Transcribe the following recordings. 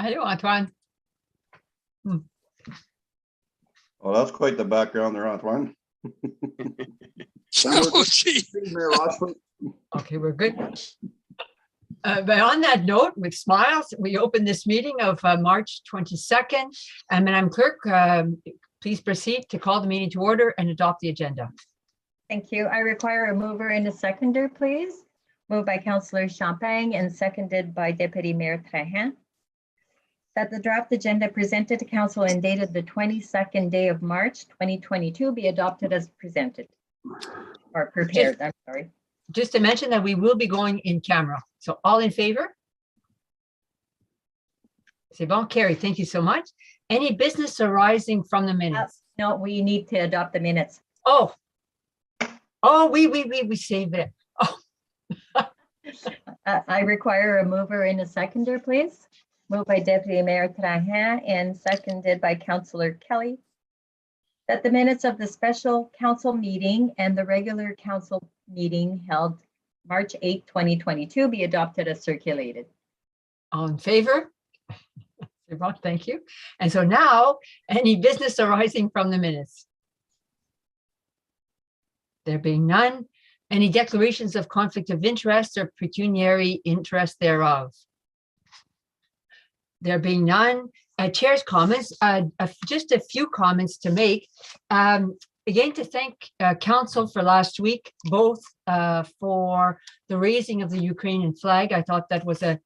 Hello, Antoine. Well, that's quite the background there, Antoine. Oh, gee. Okay, we're good. But on that note, with smiles, we open this meeting of March 22nd. And Madam Clerk, please proceed to call the meeting to order and adopt the agenda. Thank you. I require a mover and a seconder, please. Moved by Councillor Champagne and seconded by Deputy Mayor Trahan. That the draft agenda presented to Council and dated the 22nd day of March 2022 be adopted as presented or prepared. I'm sorry. Just to mention that we will be going in camera. So all in favor? C'est bon, carried. Thank you so much. Any business arising from the minutes? No, we need to adopt the minutes. Oh, we saved it. Oh. I require a mover and a seconder, please. Moved by Deputy Mayor Trahan and seconded by Councillor Kelly. That the minutes of the special council meeting and the regular council meeting held March 8, 2022 be adopted as circulated. All in favor? Thank you. And so now, any business arising from the minutes? There being none, any declarations of conflict of interest or pecuniary interest thereof? There being none, chair's comments, just a few comments to make. Again, to thank council for last week, both for the raising of the Ukrainian flag. I thought that was a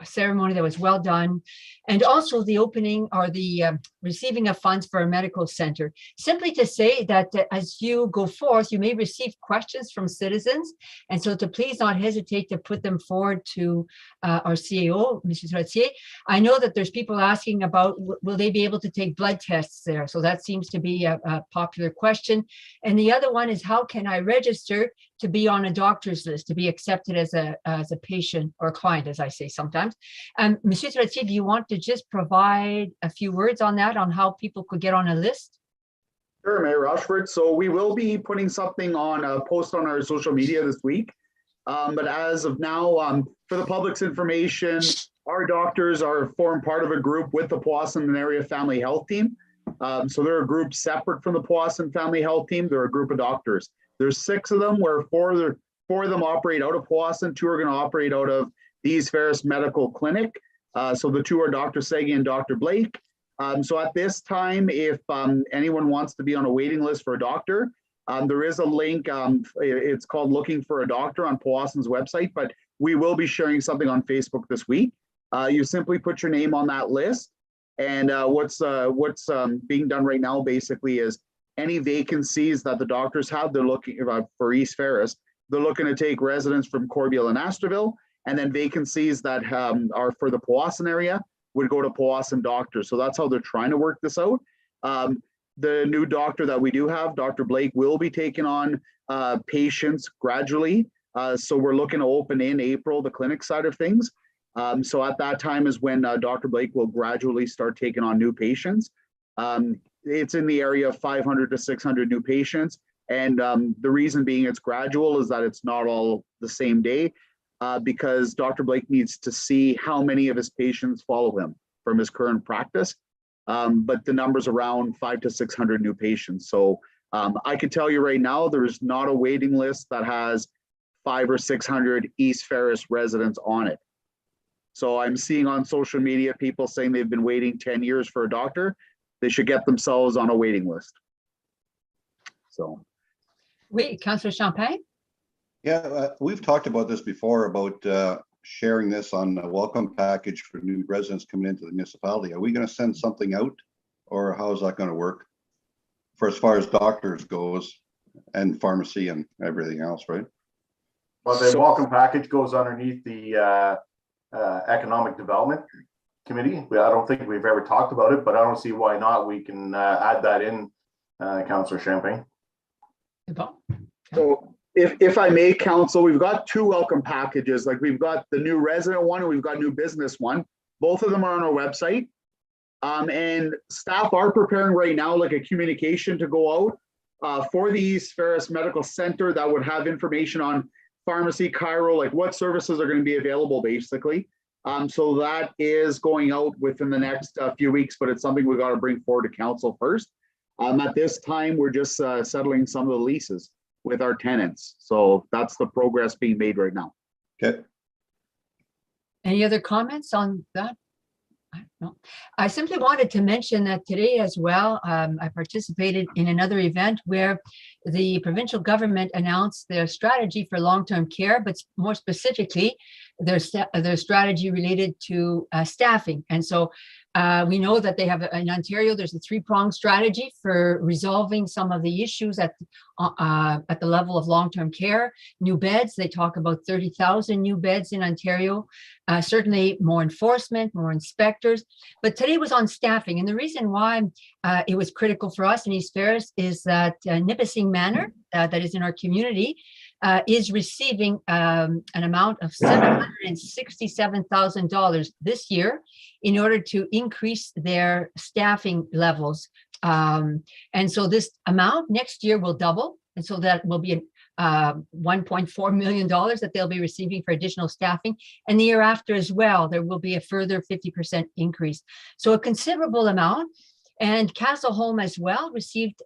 ceremony that was well done, and also the opening or the receiving of funds for a medical center. Simply to say that as you go forth, you may receive questions from citizens, and so to please not hesitate to put them forward to our CAO, Mrs. Ratier. I know that there's people asking about will they be able to take blood tests there, so that seems to be a popular question. And the other one is, how can I register to be on a doctor's list, to be accepted as a patient or a client, as I say sometimes. Monsieur Trottier, do you want to just provide a few words on that, on how people could get on a list? Sure, Mayor Rushford. So we will be putting something on a post on our social media this week. But as of now, for the public's information, our doctors form part of a group with the Powassan Area Family Health Team. So they're a group separate from the Powassan Family Health Team. They're a group of doctors. There's 6 of them, where four of them operate out of Powassan. 2 are going to operate out of the East Ferris Medical Clinic. So the 2 are Dr. Segi and Dr. Blake. So at this time, if anyone wants to be on a waiting list for a doctor, there is a link. It's called Looking for a Doctor on Powassan's website, but we will be sharing something on Facebook this week. You simply put your name on that list. And what's being done right now basically is any vacancies that the doctors have, they're looking for East Ferris. They're looking to take residents from Corbeil and Astorville, and then vacancies that are for the Powassan area would go to Powassan doctors. So that's how they're trying to work this out. The new doctor that we do have, Dr. Blake, will be taking on patients gradually. So we're looking to open in April, the clinic side of things. So at that time is when Dr. Blake will gradually start taking on new patients. It's in the area of 500 to 600 new patients. And the reason being it's gradual is that it's not all the same day, because Dr. Blake needs to see how many of his patients follow him from his current practice. But the number's around 500 to 600 new patients. So I can tell you right now, there's not a waiting list that has 500 or 600 East Ferris residents on it. So I'm seeing on social media people saying they've been waiting 10 years for a doctor. They should get themselves on a waiting list. So. Wait, Councillor Champagne? Yeah, we've talked about this before, about sharing this on a welcome package for new residents coming into the municipality. Are we going to send something out, or how is that going to work for as far as doctors goes and pharmacy and everything else, right? Well, the welcome package goes underneath the Economic Development Committee. I don't think we've ever talked about it, but I don't see why not. We can add that in, Councillor Champagne. So if I may, council, we've got 2 welcome packages. Like, we've got the new resident one and we've got new business one. Both of them are on our website. And staff are preparing right now like a communication to go out for the East Ferris Medical Center that would have information on pharmacy, chiro, like what services are going to be available basically. So that is going out within the next few weeks, but it's something we got to bring forward to council first. At this time, we're just settling some of the leases with our tenants. So that's the progress being made right now. Okay. Any other comments on that? No. I simply wanted to mention that today as well, I participated in another event where the provincial government announced their strategy for long-term care, but more specifically, their strategy related to staffing. And so we know that they have in Ontario, there's a three-pronged strategy for resolving some of the issues at the level of long-term care. New beds, they talk about 30,000 new beds in Ontario. Certainly more enforcement, more inspectors. But today was on staffing. And the reason why it was critical for us in East Ferris is that Nipissing Manor, that is in our community, is receiving an amount of $767,000 this year in order to increase their staffing levels. And so this amount next year will double. And so that will be $1.4 million that they'll be receiving for additional staffing. And the year after as well, there will be a further 50% increase. So a considerable amount. And Castle Home as well received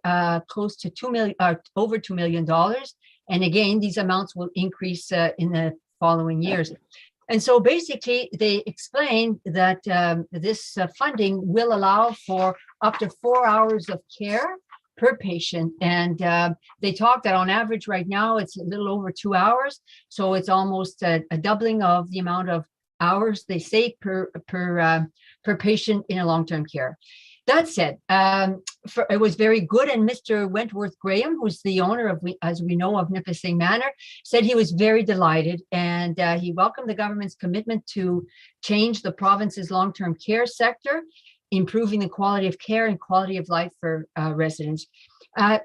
close to over $2 million. And again, these amounts will increase in the following years. And so basically, they explained that this funding will allow for up to 4 hours of care per patient. And they talked that on average right now, it's a little over 2 hours. So it's almost a doubling of the amount of hours they say per patient in a long-term care. That said, it was very good. And Mr. Wentworth Graham, who's the owner of, as we know, of Nipissing Manor, said he was very delighted, and he welcomed the government's commitment to change the province's long-term care sector, improving the quality of care and quality of life for residents.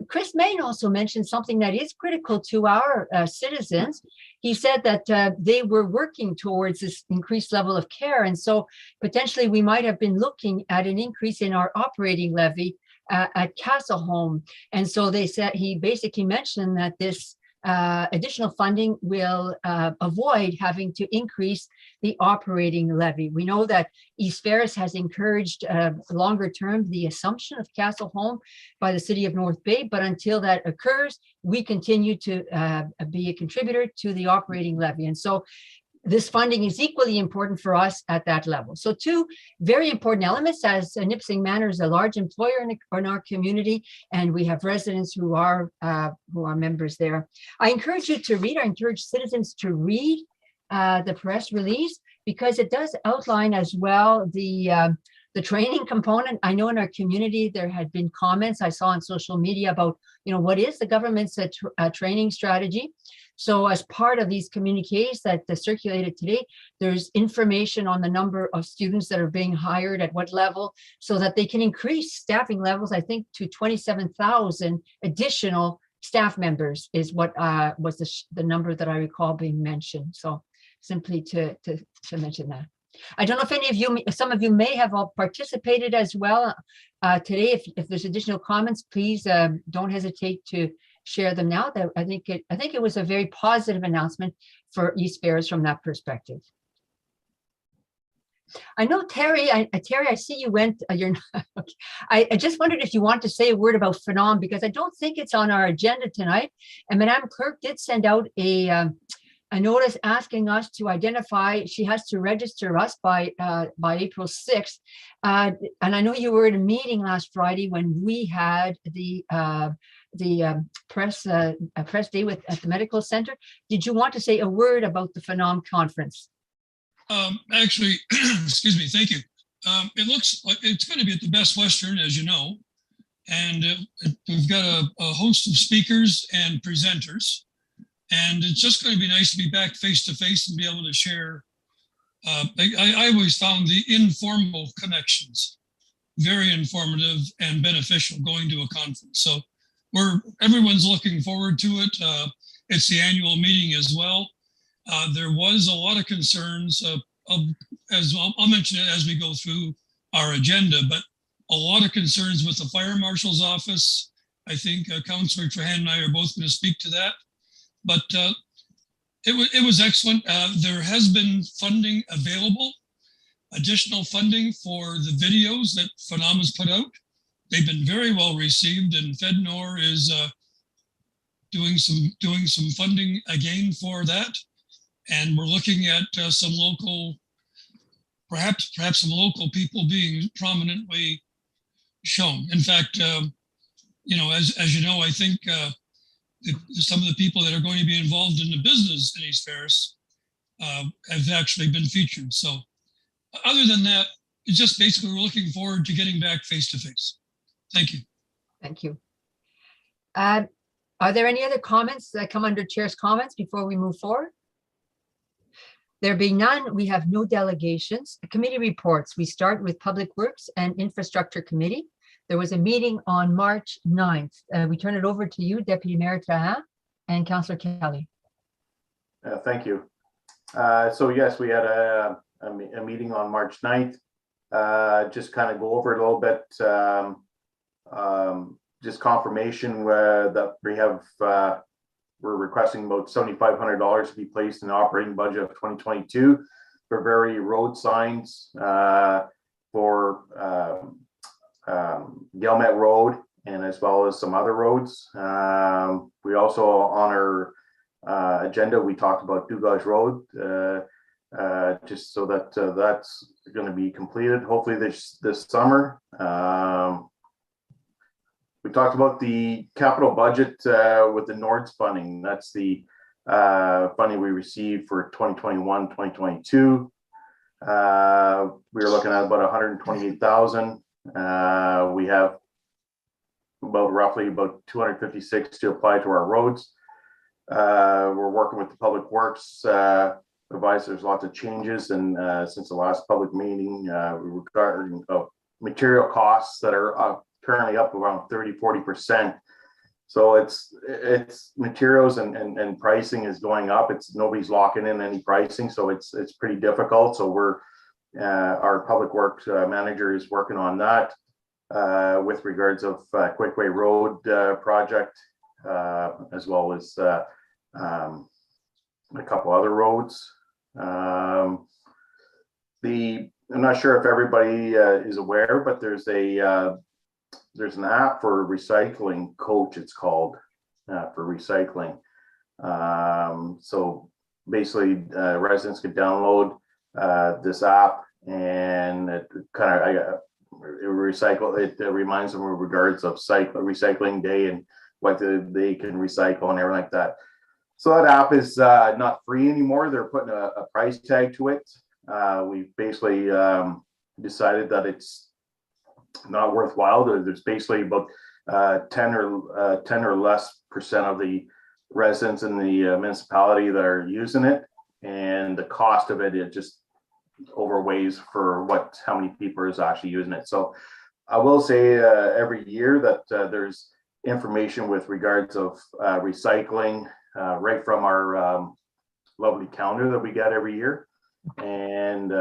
Chris Main also mentioned something that is critical to our citizens. He said that they were working towards this increased level of care. And so potentially we might have been looking at an increase in our operating levy at Castle Home. And so they said, he basically mentioned that this additional funding will avoid having to increase the operating levy. We know that East Ferris has encouraged longer term the assumption of Castle Home by the city of North Bay, but until that occurs, we continue to be a contributor to the operating levy. And so this funding is equally important for us at that level. So two very important elements, as Nipissing Manor is a large employer in our community, and we have residents who are members there. I encourage you to read, I encourage citizens to read the press release, because it does outline as well the training component. I know in our community, there had been comments I saw on social media about, what is the government's training strategy? So as part of these communiques that circulated today, there's information on the number of students that are being hired at what level, so that they can increase staffing levels, I think, to 27,000 additional staff members is what was the number that I recall being mentioned. So simply to mention that. I don't know if any of you, some of you may have all participated as well today. If there's additional comments, please don't hesitate to share them now. That I think it was a very positive announcement for East Ferris from that perspective. I know Terry. Terry, I see you went. You're not. Okay. I just wondered if you want to say a word about Phenom, because I don't think it's on our agenda tonight. And Madame Clerk did send out a notice asking us to identify. She has to register us by April 6th. And I know you were at a meeting last Friday when we had the press day at the medical center. Did you want to say a word about the Phenom conference? Actually, excuse me, thank you. It looks like it's going to be at the Best Western, as you know, and we've got a host of speakers and presenters, and it's just going to be nice to be back face to face and be able to share. I always found the informal connections very informative and beneficial going to a conference. So everyone's looking forward to it. It's the annual meeting as well. There was a lot of concerns as I'll mention it as we go through our agenda, but a lot of concerns with the fire marshal's office. I think Councillor Trahan and I are both going to speak to that, but it was excellent. There has been funding available additional funding for the videos that Phenom has put out. They've been very well received, and FedNor is doing some funding again for that. And we're looking at some local, perhaps some local people being prominently shown. In fact, as you know, I think some of the people that are going to be involved in the business in East Ferris have actually been featured. So other than that, it's just basically we're looking forward to getting back face to face. Thank you. Thank you. Are there any other comments that come under Chair's comments before we move forward? There being none, we have no delegations. Committee reports. We start with Public Works and Infrastructure Committee. There was a meeting on March 9th. We turn it over to you, Deputy Mayor Trahan and Councillor Kelly. Thank you. So yes, we had a meeting on March 9th. Just kind of go over it a little bit. Just confirmation that we have, we're requesting about $7,500 to be placed in the operating budget of 2022 for various road signs for Gelmet Road and as well as some other roads. We also on our agenda, we talked about Dugage Road, just so that that's going to be completed hopefully this summer. We talked about the capital budget with the NORDS funding. That's the funding we received for 2021, 2022. We were looking at about 128,000. We have roughly about 256 to apply to our roads. We're working with the Public Works advice. There's lots of changes, and since the last public meeting regarding material costs that are currently up around 30-40%. So it's materials and pricing is going up. Nobody's locking in any pricing, so it's pretty difficult. So we're our Public Works manager is working on that with regards of Quickway Road project, as well as a couple other roads. I'm not sure if everybody is aware, but there's an app for recycling, Coach it's called, for recycling. So basically residents could download this app, and it reminds them with regards of recycling day and what they can recycle and everything like that. So that app is not free anymore. They're putting a price tag to it. We've basically decided that it's not worthwhile. There's basically about 10 or less percent of the residents in the municipality that are using it, and the cost of it just overweighs for how many people is actually using it. So I will say every year that there's information with regards of recycling right from our lovely calendar that we get every year, and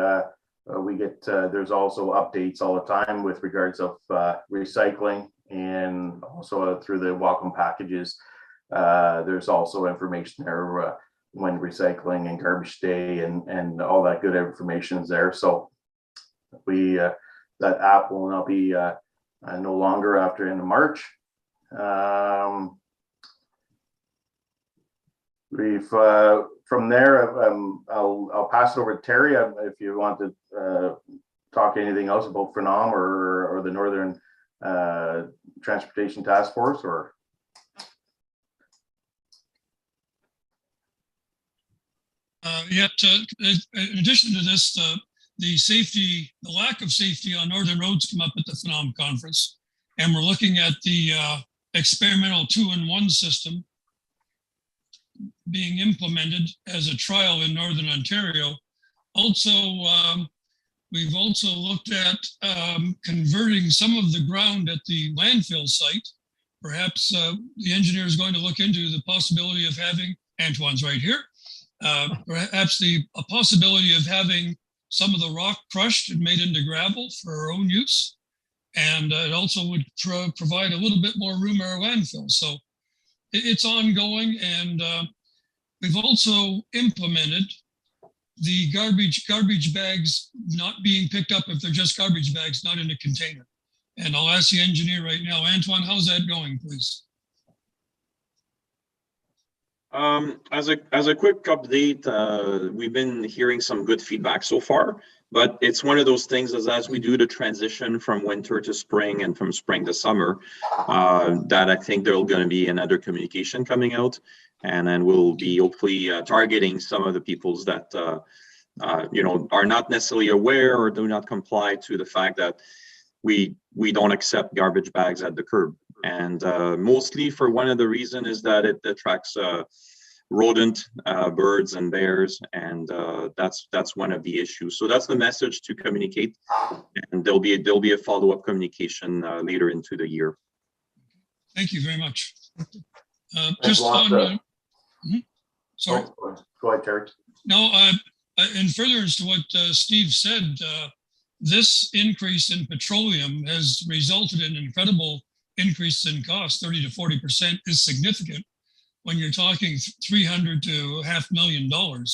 we get there's also updates all the time with regards of recycling, and also through the welcome packages. There's also information there when recycling and garbage day and all that good information is there. So that app will not be no longer after end of March. We've from there, I'll pass it over to Terry if you want to talk anything else about Phenom or the Northern Transportation Task Force, or. In addition to this, the lack of safety on northern roads come up at the Phenom conference, and we're looking at the experimental 2-in-1 system being implemented as a trial in Northern Ontario. Also, we've also looked at converting some of the ground at the landfill site. Perhaps the engineer is going to look into the possibility of having, Antoine's right here, perhaps a possibility of having some of the rock crushed and made into gravel for our own use. And it also would provide a little bit more room at our landfill. So it's ongoing, and we've also implemented the garbage bags not being picked up if they're just garbage bags, not in a container. And I'll ask the engineer right now, Antoine, how's that going, please? As a quick update, we've been hearing some good feedback so far, but it's one of those things as we do the transition from winter to spring and from spring to summer, that I think there'll going to be another communication coming out, and then we'll be hopefully targeting some of the peoples that are not necessarily aware or do not comply to the fact that we don't accept garbage bags at the curb. And mostly for one of the reasons is that it attracts rodent, birds and bears, and that's one of the issues. So that's the message to communicate, and there'll be a follow-up communication later into the year. Thank you very much. Just on, sorry. Oh, go ahead, Terry. No, in furtherance to what Steve said, this increase in petroleum has resulted in incredible increase in cost. 30 to 40% is significant when you're talking $300 to $500,000. When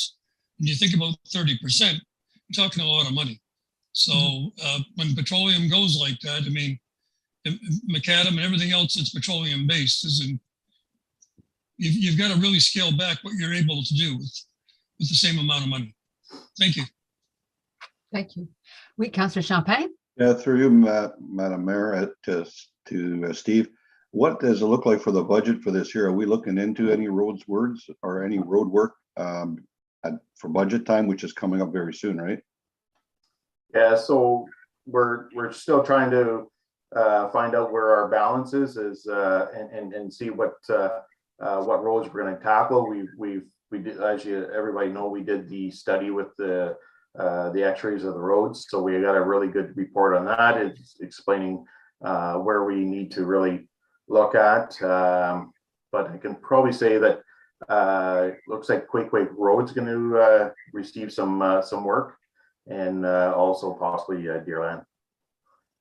you think about 30%, you're talking a lot of money. So when petroleum goes like that, I mean, macadam and everything else that's petroleum based you've got to really scale back what you're able to do with the same amount of money. Thank you. Thank you. Oui, Councillor Champagne. Yeah, through you, Madam Mayor, to Steve. What does it look like for the budget for this year? Are we looking into any roads words or any road work for budget time, which is coming up very soon, right? Yeah, so we're still trying to find out where our balance is and see what roads we're going to tackle. We did, as everybody know, we did the study with the x-rays of the roads, so we got a really good report on that. It's explaining where we need to really look at, but I can probably say that looks like Quake Road's going to receive some work, and also possibly Deerland.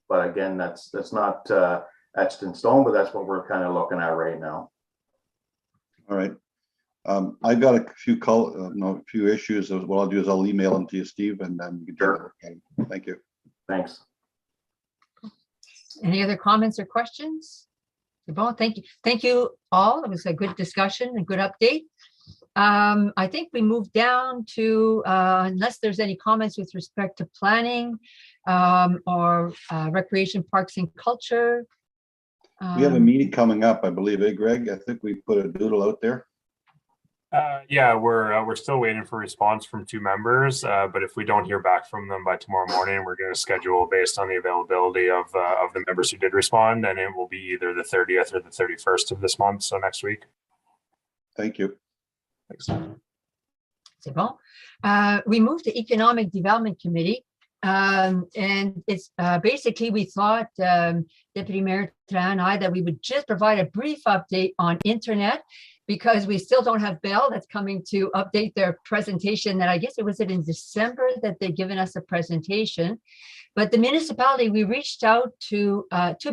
But again, that's not etched in stone, but that's what we're kind of looking at right now. All right. I got a few issues. What I'll do is I'll email them to you, Steve, and then you can Sure. Thank you. Thanks. Any other comments or questions? Well, thank you. Thank you all. It was a good discussion, a good update. I think we moved down to, unless there's any comments with respect to planning or recreation, parks and culture. We have a meeting coming up, I believe, Greg? I think we put a doodle out there. Yeah, we're still waiting for a response from 2 members, but if we don't hear back from them by tomorrow morning, we're going to schedule based on the availability of the members who did respond, and it will be either the 30th or the 31st of this month, so next week. Thank you. Thanks. C'est bon. We moved to Economic Development Committee, and it's basically we thought, Deputy Mayor Tran and I, that we would just provide a brief update on internet, because we still don't have Bell that's coming to update their presentation that I guess it was in December that they've given us a presentation. But the municipality, we reached out to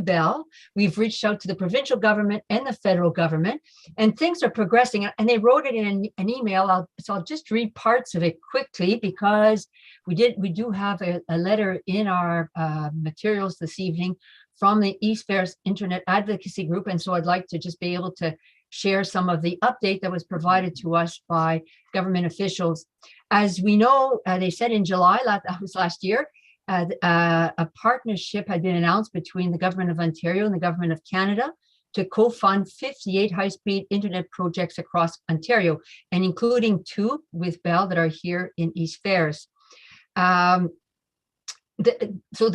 Bell, we've reached out to the provincial government and the federal government, and things are progressing. And they wrote it in an email, so I'll just read parts of it quickly, because we do have a letter in our materials this evening from the East Fairs Internet Advocacy Group. And so I'd like to just be able to share some of the update that was provided to us by government officials. As we know, they said in July, that was last year, a partnership had been announced between the government of Ontario and the government of Canada to co-fund 58 high-speed internet projects across Ontario, and including 2 with Bell that are here in East Fairs.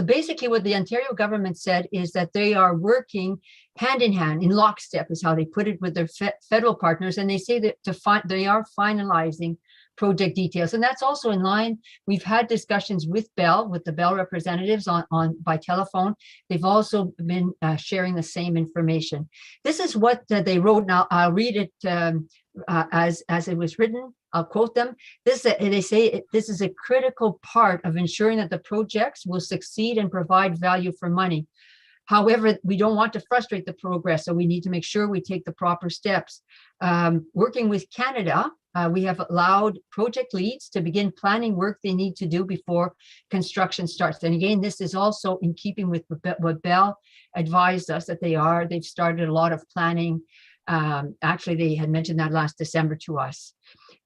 Basically what the Ontario government said is that they are working hand in hand, in lockstep is how they put it, with their federal partners, and they say that they are finalizing project details, and that's also in line. We've had discussions with Bell, with the Bell representatives by telephone. They've also been sharing the same information. This is what they wrote. Now I'll read it as it was written. I'll quote them. They say this is a critical part of ensuring that the projects will succeed and provide value for money. However, we don't want to frustrate the progress, so we need to make sure we take the proper steps. Working with Canada, we have allowed project leads to begin planning work they need to do before construction starts. And again, this is also in keeping with what Bell advised us that they've started a lot of planning. Actually, they had mentioned that last December to us.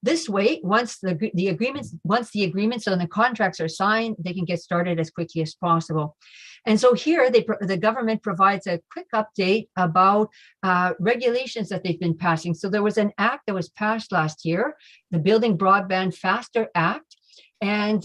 This way, once the agreements on the contracts are signed, they can get started as quickly as possible. And so here, the government provides a quick update about regulations that they've been passing. So there was an act that was passed last year, the Building Broadband Faster Act. And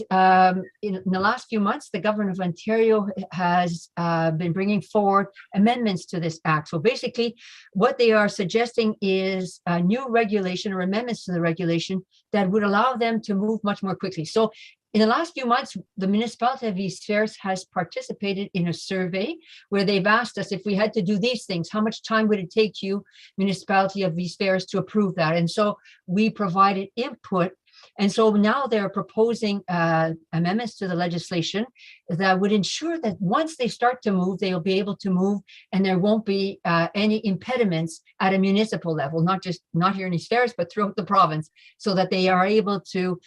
in the last few months, the government of Ontario has been bringing forward amendments to this act. So basically, what they are suggesting is a new regulation or amendments to the regulation that would allow them to move much more quickly. So in the last few months, the municipality of East Ferris has participated in a survey where they've asked us if we had to do these things, how much time would it take you, municipality of East Ferris, to approve that? And so we provided input. And so now they're proposing amendments to the legislation that would ensure that once they start to move, they'll be able to move and there won't be any impediments at a municipal level, not here in East Ferris, but throughout the province, so that they are able to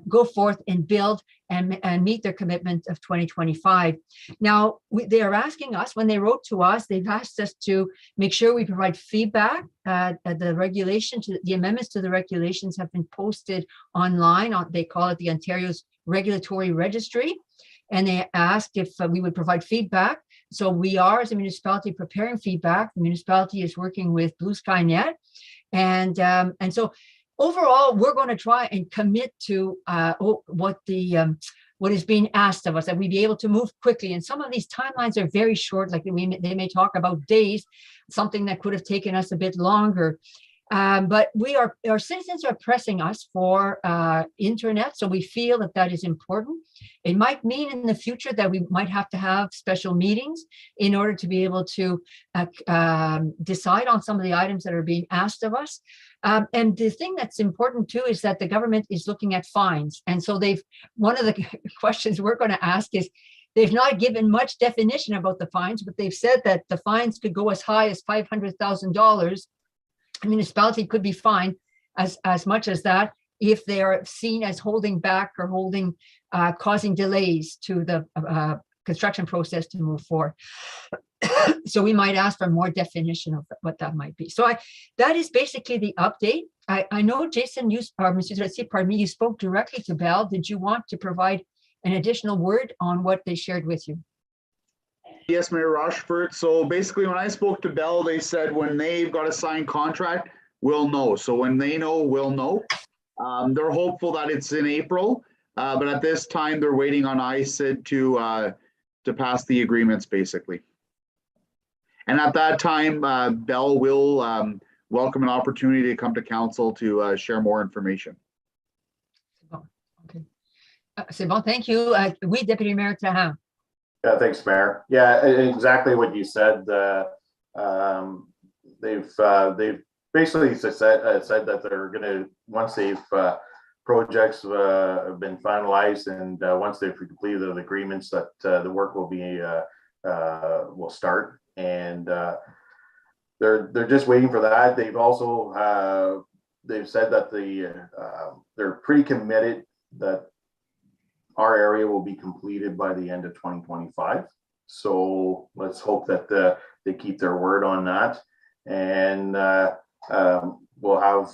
go forth and build and meet their commitment of 2025. Now, they are asking us, when they wrote to us, they've asked us to make sure we provide feedback. The amendments to the regulations have been posted online. They call it the Ontario's Regulatory Registry. And they asked if we would provide feedback. So we are, as a municipality, preparing feedback. The municipality is working with Blue Sky Net. And so overall, we're going to try and commit to what is being asked of us, that we be able to move quickly. And some of these timelines are very short, like they may talk about days, something that could have taken us a bit longer. But our citizens are pressing us for internet, so we feel that is important. It might mean in the future that we might have to have special meetings in order to be able to decide on some of the items that are being asked of us. And the thing that's important too is that the government is looking at fines. And so one of the questions we're going to ask is, they've not given much definition about the fines, but they've said that the fines could go as high as $500,000. A municipality could be fined as much as that if they are seen as holding back or causing delays to the construction process to move forward. So we might ask for more definition of what that might be. So that is basically the update. I know, Jason, you spoke directly to Bell. Did you want to provide an additional word on what they shared with you? Yes, Mayor Rochford. So basically, when I spoke to Bell, they said when they've got a signed contract, we'll know. So when they know, we'll know. They're hopeful that it's in April, but at this time, they're waiting on ICID to pass the agreements, basically. And at that time, Bell will welcome an opportunity to come to council to share more information. Okay. C'est bon, thank you. Oui, Deputy Mayor Trahan. Yeah, thanks, Mayor. Yeah, exactly what you said. They've basically said that they're going to, once projects have been finalized and once they've completed the agreements, that the work will start, and they're just waiting for that. They've also they've said that they're pretty committed that our area will be completed by the end of 2025. So let's hope that they keep their word on that, and we'll have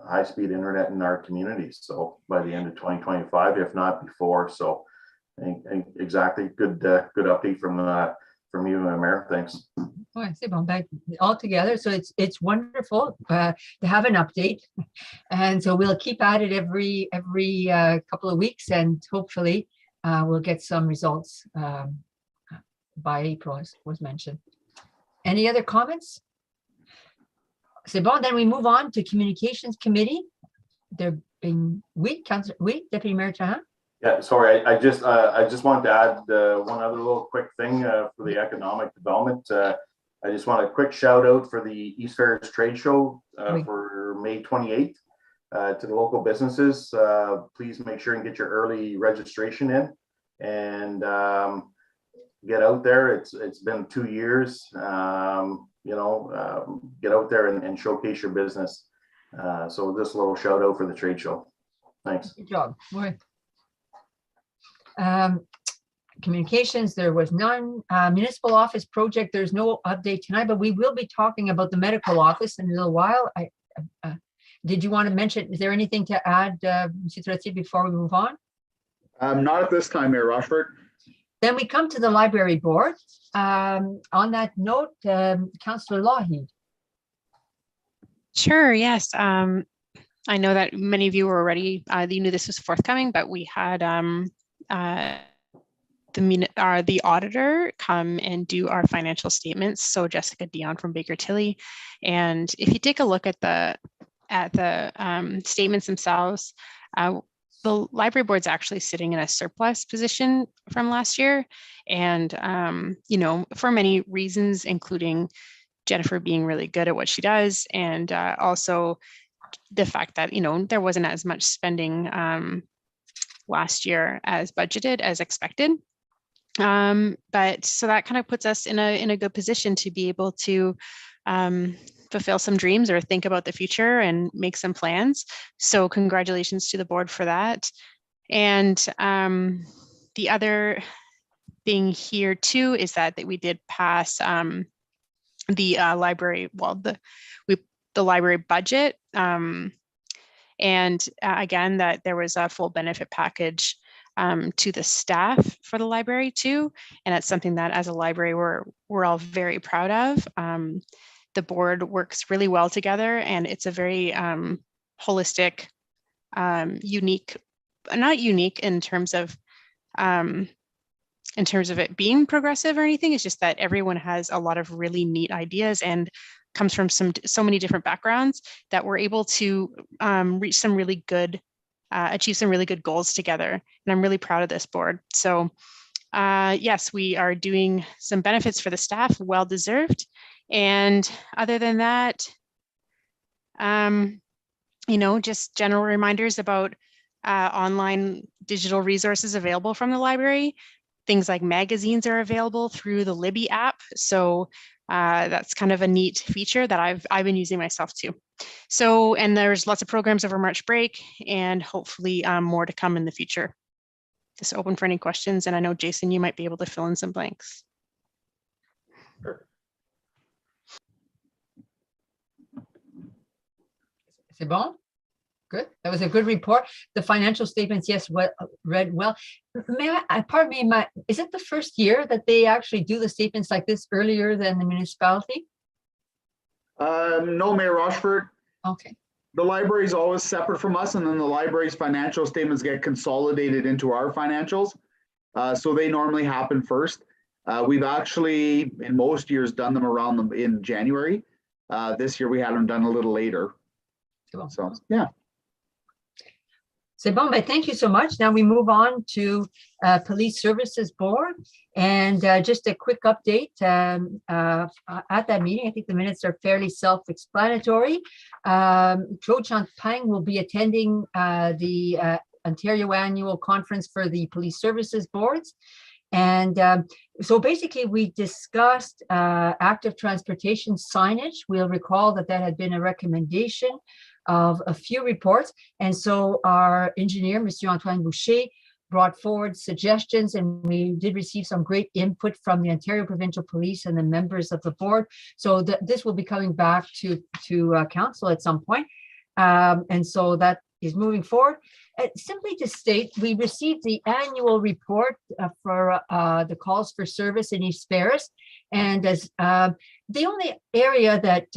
high-speed internet in our communities. So by the end of 2025, if not before. So exactly, good update from you, Mayor. Thanks. Oh, c'est bon, all together. So it's wonderful to have an update, and so we'll keep at it every couple of weeks, and hopefully we'll get some results by April, as was mentioned. Any other comments? C'est bon. Then we move on to Communications Committee. There been Deputy Mayor Trahan. Yeah, sorry, I just wanted to add one other little quick thing for the economic development. I just want a quick shout out for the East Ferris Trade Show for May 28th to the local businesses. Please make sure and get your early registration in and get out there. It's been 2 years. Get out there and showcase your business. So just a little shout out for the trade show. Thanks. Good job. Boy. Communications, there was none. Municipal office project, there's no update tonight, but we will be talking about the medical office in a little while. Did you want to mention, is there anything to add, Mr. Trottier, before we move on? Not at this time, Mayor Rochford. Then we come to the library board. On that note, Councillor Lougheed. Sure, yes. I know that many of you were already, you knew this was forthcoming, but we had the auditor come and do our financial statements. So Jessica Dion from Baker Tilly. And if you take a look at the statements themselves, the library board's actually sitting in a surplus position from last year. And, you know, for many reasons, including Jennifer being really good at what she does. And also the fact that, you know, there wasn't as much spending last year as budgeted as expected. But so that kind of puts us in a good position to be able to fulfill some dreams or think about the future and make some plans. So congratulations to the board for that. And the other thing here too is that we did pass the library, well, the library budget. And again, that there was a full benefit package to the staff for the library too. And that's something that as a library, we're all very proud of. The board works really well together, and it's a very holistic, unique, not unique in terms of it being progressive or anything. It's just that everyone has a lot of really neat ideas and comes from so many different backgrounds that we're able to reach some really good, achieve some really good goals together. And I'm really proud of this board. So yes, we are doing some benefits for the staff, well-deserved. And other than that, you know, just general reminders about online digital resources available from the library. Things like magazines are available through the Libby app. So that's kind of a neat feature that I've been using myself too. So, and there's lots of programs over March break, and hopefully more to come in the future. Just open for any questions. And I know, Jason, you might be able to fill in some blanks. Sure. C'est bon? Good. That was a good report. The financial statements, yes, read well. May I, pardon me, is it the first year that they actually do the statements like this earlier than the municipality? No, Mayor Rochford. Okay. The library is always separate from us, and then the library's financial statements get consolidated into our financials. So they normally happen first. We've actually, in most years, done them around in January. This year we had them done a little later. So, yeah. C'est bon, but thank you so much. Now we move on to Police Services Board, and just a quick update at that meeting. I think the minutes are fairly self-explanatory. Claude Champagne will be attending the Ontario Annual Conference for the Police Services Boards. And so basically we discussed active transportation signage. We'll recall that had been a recommendation of a few reports. And so our engineer, Mr. Antoine Boucher, brought forward suggestions, and we did receive some great input from the Ontario Provincial Police and the members of the board. So this will be coming back to council at some point. And so that is moving forward. Simply to state, we received the annual report for the calls for service in East Ferris, and as the only area that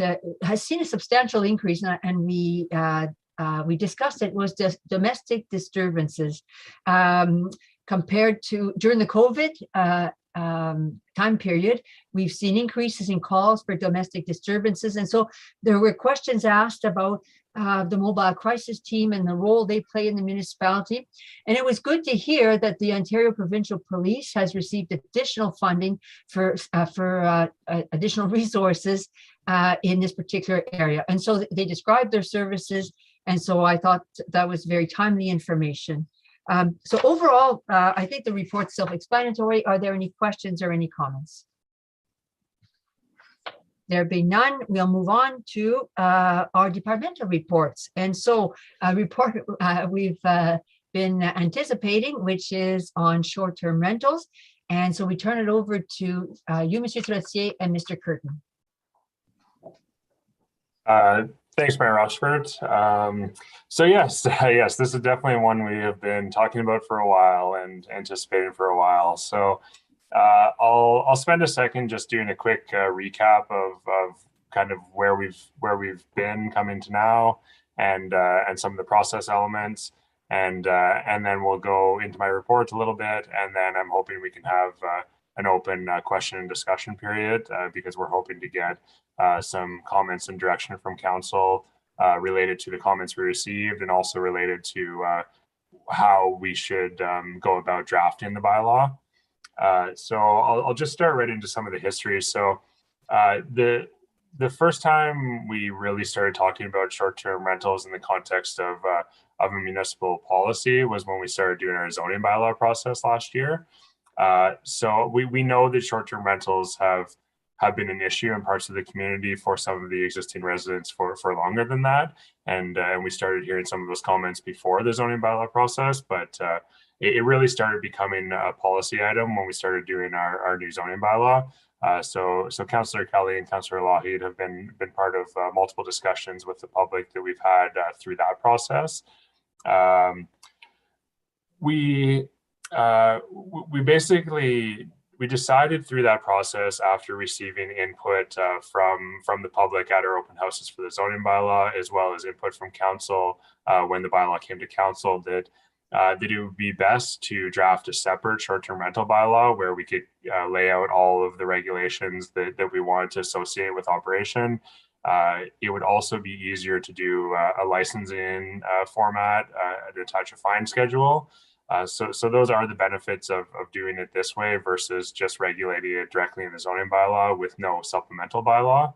has seen a substantial increase, and we discussed it, was just domestic disturbances compared to during the COVID time period. We've seen increases in calls for domestic disturbances, and so there were questions asked about the mobile crisis team and the role they play in the municipality. And it was good to hear that the Ontario Provincial Police has received additional funding for additional resources in this particular area. And so they described their services, and so I thought that was very timely information. So overall, I think the report's self-explanatory. Are there any questions or any comments? There being none, we'll move on to our departmental reports. And so a report we've been anticipating, which is on short-term rentals. And so we turn it over to you, Mr. Trottier, and Mr. Curtin. Thanks, Mayor Rushford. So yes, this is definitely one we have been talking about for a while and anticipating for a while. So I'll spend a second just doing a quick recap of kind of where we've been coming to now, and some of the process elements, and then we'll go into my report a little bit, and then I'm hoping we can have an open question and discussion period, because we're hoping to get some comments and direction from council related to the comments we received, and also related to how we should go about drafting the bylaw. So I'll just start right into some of the history. So the first time we really started talking about short-term rentals in the context of a municipal policy was when we started doing our zoning bylaw process last year. So we know that short-term rentals have been an issue in parts of the community for some of the existing residents for longer than that. And we started hearing some of those comments before the zoning bylaw process, but it really started becoming a policy item when we started doing our new zoning bylaw. So Councillor Kelly and Councillor Lougheed have been part of multiple discussions with the public that we've had through that process. We basically decided through that process, after receiving input from the public at our open houses for the zoning bylaw, as well as input from council when the bylaw came to council, that it would be best to draft a separate short-term rental bylaw where we could lay out all of the regulations that we wanted to associate with operation. It would also be easier to do a licensing format and attach a fine schedule. So those are the benefits of doing it this way versus just regulating it directly in the zoning bylaw with no supplemental bylaw.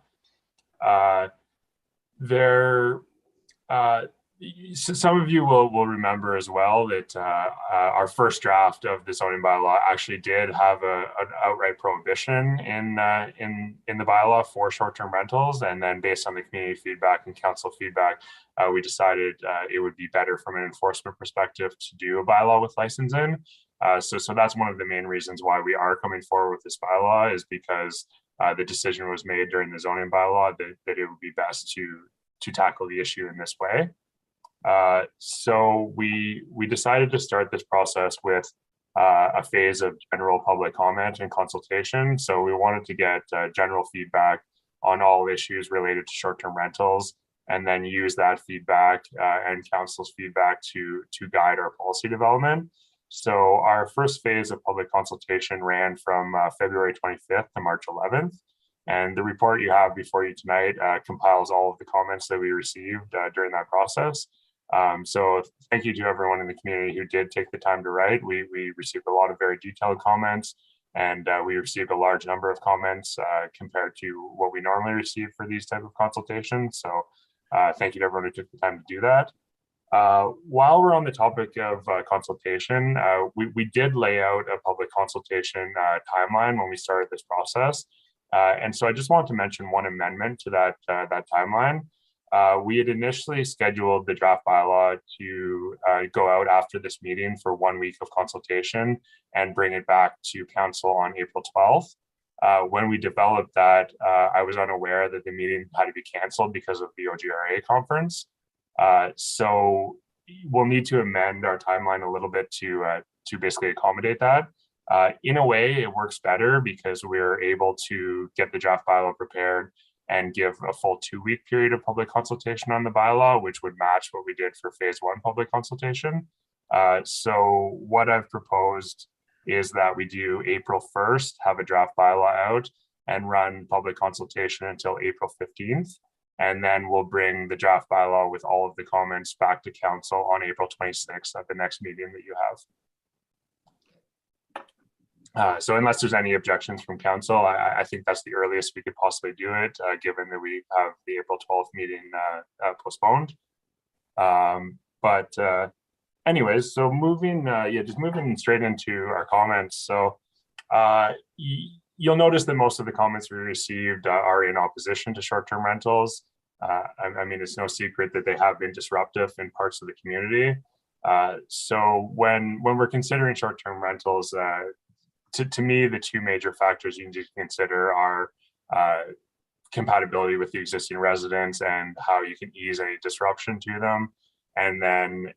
Some of you will remember as well that our first draft of the zoning bylaw actually did have an outright prohibition in the bylaw for short-term rentals, and then based on the community feedback and council feedback, we decided it would be better from an enforcement perspective to do a bylaw with licensing. So that's one of the main reasons why we are coming forward with this bylaw, is because the decision was made during the zoning bylaw that it would be best to tackle the issue in this way. So we decided to start this process with a phase of general public comment and consultation. So we wanted to get general feedback on all issues related to short-term rentals, and then use that feedback and council's feedback to guide our policy development. So our first phase of public consultation ran from February 25th to March 11th. And the report you have before you tonight compiles all of the comments that we received during that process. So thank you to everyone in the community who did take the time to write. We received a lot of very detailed comments, and we received a large number of comments compared to what we normally receive for these type of consultations. So thank you to everyone who took the time to do that. While we're on the topic of consultation, we did lay out a public consultation timeline when we started this process. And so I just wanted to mention one amendment to that timeline. We had initially scheduled the draft bylaw to go out after this meeting for 1 week of consultation and bring it back to council on April 12th. When we developed that, I was unaware that the meeting had to be canceled because of the OGRA conference. So we'll need to amend our timeline a little bit to basically accommodate that. In a way, it works better because we're able to get the draft bylaw prepared and give a full 2-week period of public consultation on the bylaw, which would match what we did for phase 1 public consultation. So what I've proposed is that we do April 1st, have a draft bylaw out and run public consultation until April 15th. And then we'll bring the draft bylaw with all of the comments back to council on April 26th at the next meeting that you have. So unless there's any objections from council, I think that's the earliest we could possibly do it, given that we have the April 12th meeting postponed. Anyways, so moving straight into our comments. So you'll notice that most of the comments we received are in opposition to short-term rentals. I mean, it's no secret that they have been disruptive in parts of the community. So when we're considering short-term rentals, to me, the two major factors you need to consider are compatibility with the existing residents and how you can ease any disruption to them. And then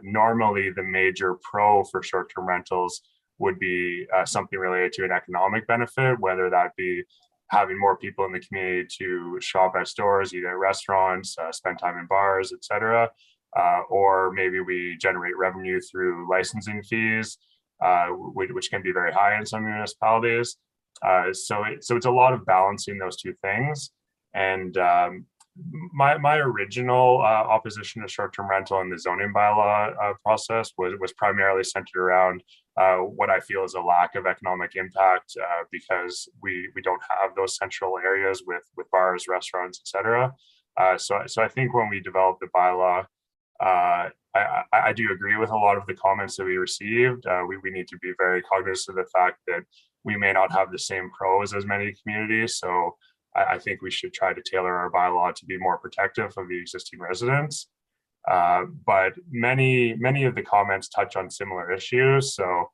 normally the major pro for short-term rentals would be something related to an economic benefit, whether that be having more people in the community to shop at stores, eat at restaurants, spend time in bars, etc. Or maybe we generate revenue through licensing fees, which can be very high in some municipalities. So it's a lot of balancing those two things. And my original opposition to short-term rental in the zoning bylaw process was primarily centered around what I feel is a lack of economic impact because we don't have those central areas with bars, restaurants, etc. So I think when we developed the bylaw, I do agree with a lot of the comments that we received. We need to be very cognizant of the fact that we may not have the same pros as many communities. So I think we should try to tailor our bylaw to be more protective of the existing residents. But many of the comments touch on similar issues. So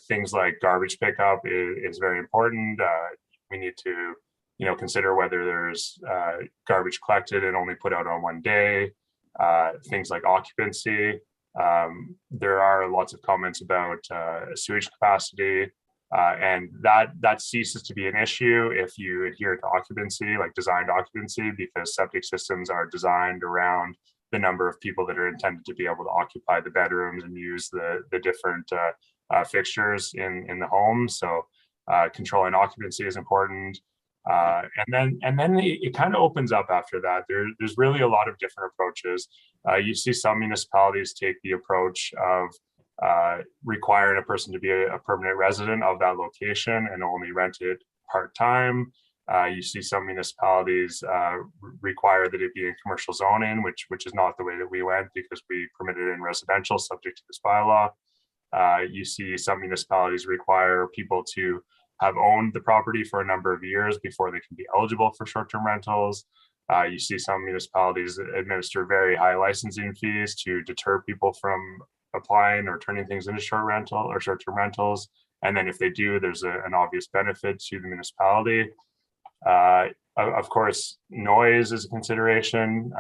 things like garbage pickup is very important. We need to, consider whether there's garbage collected and only put out on one day. Things like occupancy. There are lots of comments about sewage capacity. And that ceases to be an issue if you adhere to occupancy, like designed occupancy, because septic systems are designed around the number of people that are intended to be able to occupy the bedrooms and use the different fixtures in the home. So controlling occupancy is important. And then it kind of opens up after that. There's really a lot of different approaches. You see some municipalities take the approach of requiring a person to be a permanent resident of that location and only rent it part-time. You see some municipalities require that it be in commercial zoning, which is not the way that we went because we permitted it in residential subject to this bylaw. You see some municipalities require people to have owned the property for a number of years before they can be eligible for short-term rentals. You see some municipalities administer very high licensing fees to deter people from applying or turning things into short-term rentals. And then if they do, there's an obvious benefit to the municipality. Of course, noise is a consideration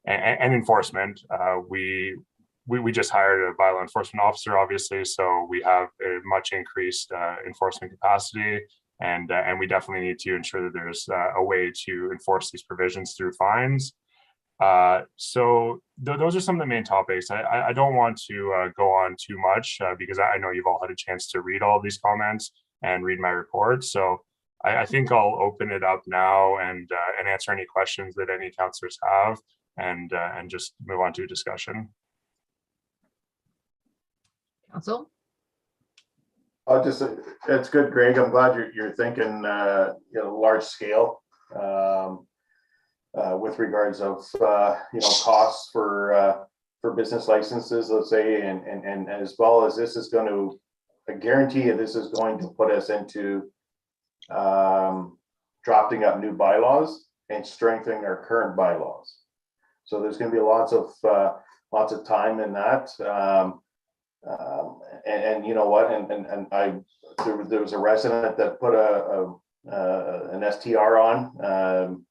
and enforcement. We just hired a bylaw enforcement officer, obviously, so we have a much increased enforcement capacity, and we definitely need to ensure that there's a way to enforce these provisions through fines. So those are some of the main topics. I don't want to go on too much because I know you've all had a chance to read all of these comments and read my report. So I think I'll open it up now and answer any questions that any councillors have, and just move on to a discussion. Council? It's good, Greg. I'm glad you're thinking large scale with regards of costs for business licenses, let's say, and as well as this is going to, I guarantee you, this is going to put us into drafting up new bylaws and strengthening our current bylaws. So there's going to be lots of time in that. And you know what? And there was a resident that put an STR on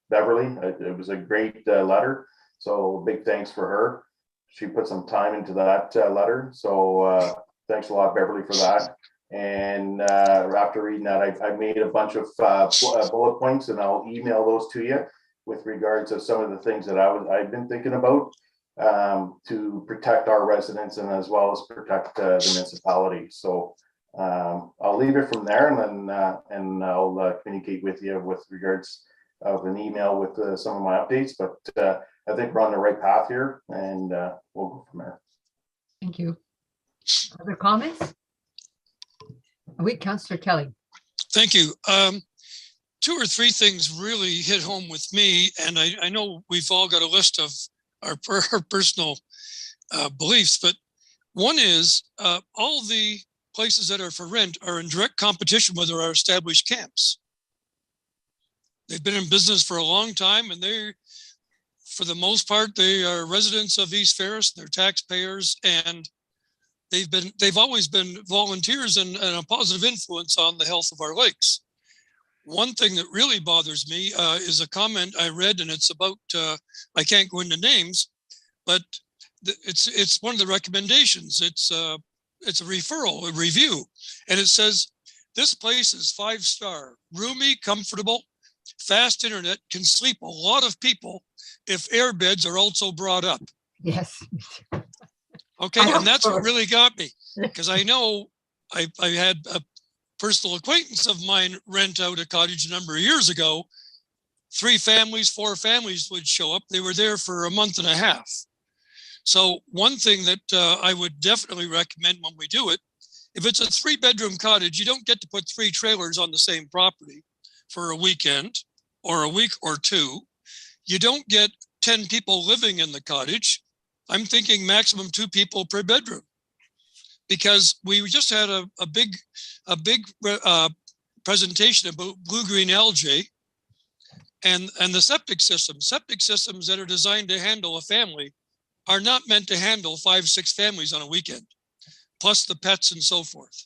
Beverly. It was a great letter. So big thanks for her. She put some time into that letter. So thanks a lot, Beverly, for that. And after reading that, I made a bunch of bullet points, and I'll email those to you with regards to some of the things that I've been thinking about to protect our residents and as well as protect the municipality. So I'll leave it from there, and I'll communicate with you with regards of an email with some of my updates. But I think we're on the right path here, and we'll go from there. Thank you. Other comments? Councillor Kelly. Thank you. Two or three things really hit home with me, and I know we've all got a list of our personal beliefs, but one is all the places that are for rent are in direct competition with our established camps. They've been in business for a long time, and for the most part, they are residents of East Ferris. They're taxpayers, and they've always been volunteers and a positive influence on the health of our lakes. One thing that really bothers me is a comment I read, and it's about, I can't go into names, but it's one of the recommendations. It's a referral, a review, and it says, this place is 5-star, roomy, comfortable, fast internet, can sleep a lot of people if air beds are also brought up. Yes. Okay, and that's what really got me, because I know I had a personal acquaintance of mine rent out a cottage a number of years ago. 3 families, 4 families would show up. They were there for a month and a half. So one thing that I would definitely recommend when we do it, if it's a 3-bedroom cottage, you don't get to put 3 trailers on the same property for a weekend or a week or 2. You don't get 10 people living in the cottage. I'm thinking maximum 2 people per bedroom, because we just had a big presentation about blue-green algae and the septic systems. Septic systems that are designed to handle a family are not meant to handle 5, 6 families on a weekend, plus the pets and so forth.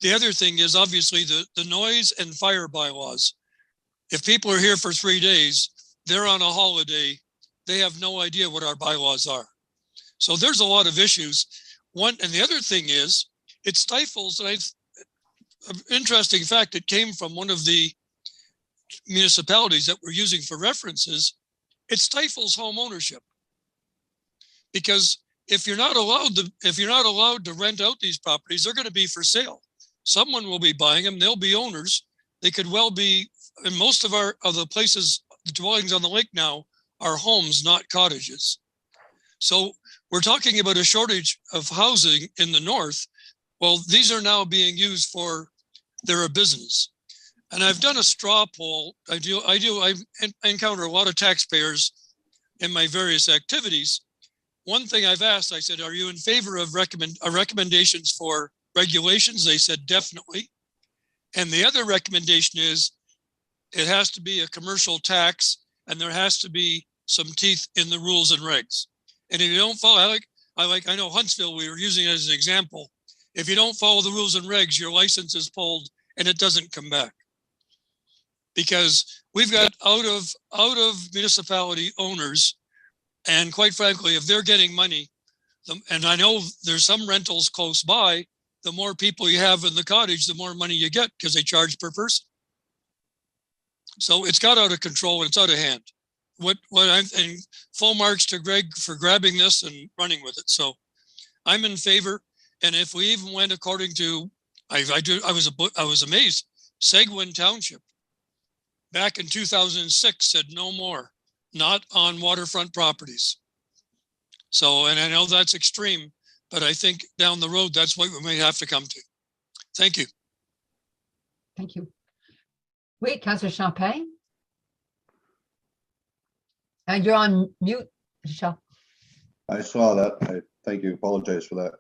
The other thing is obviously the noise and fire bylaws. If people are here for 3 days, they're on a holiday, they have no idea what our bylaws are. So there's a lot of issues. And the other thing is, it stifles, and an interesting fact, it came from one of the municipalities that we're using for references, it stifles home ownership. Because if you're not allowed to rent out these properties, they're going to be for sale. Someone will be buying them, they'll be owners. They could well be, and most of the places, the dwellings on the lake now are homes, not cottages. So we're talking about a shortage of housing in the north. Well, these are now being used they're a business. And I've done a straw poll. I encounter a lot of taxpayers in my various activities. One thing I've asked, I said, are you in favor of recommendations for regulations? They said, definitely. And the other recommendation is it has to be a commercial tax, and there has to be some teeth in the rules and regs. And if you don't follow, I know Huntsville, we were using it as an example. If you don't follow the rules and regs, your license is pulled and it doesn't come back. Because we've got out of municipality owners, and quite frankly, if they're getting money, and I know there's some rentals close by, the more people you have in the cottage, the more money you get, because they charge per person. So it's got out of control and it's out of hand. And full marks to Greg for grabbing this and running with it. So I'm in favor. And if we even went according to, I was amazed. Seguin Township back in 2006 said no more, not on waterfront properties. So, and I know that's extreme, but I think down the road, that's what we may have to come to. Thank you. Thank you. Wait, Councillor Champagne. And you're on mute, Michelle. I saw that. Thank you. Apologize for that.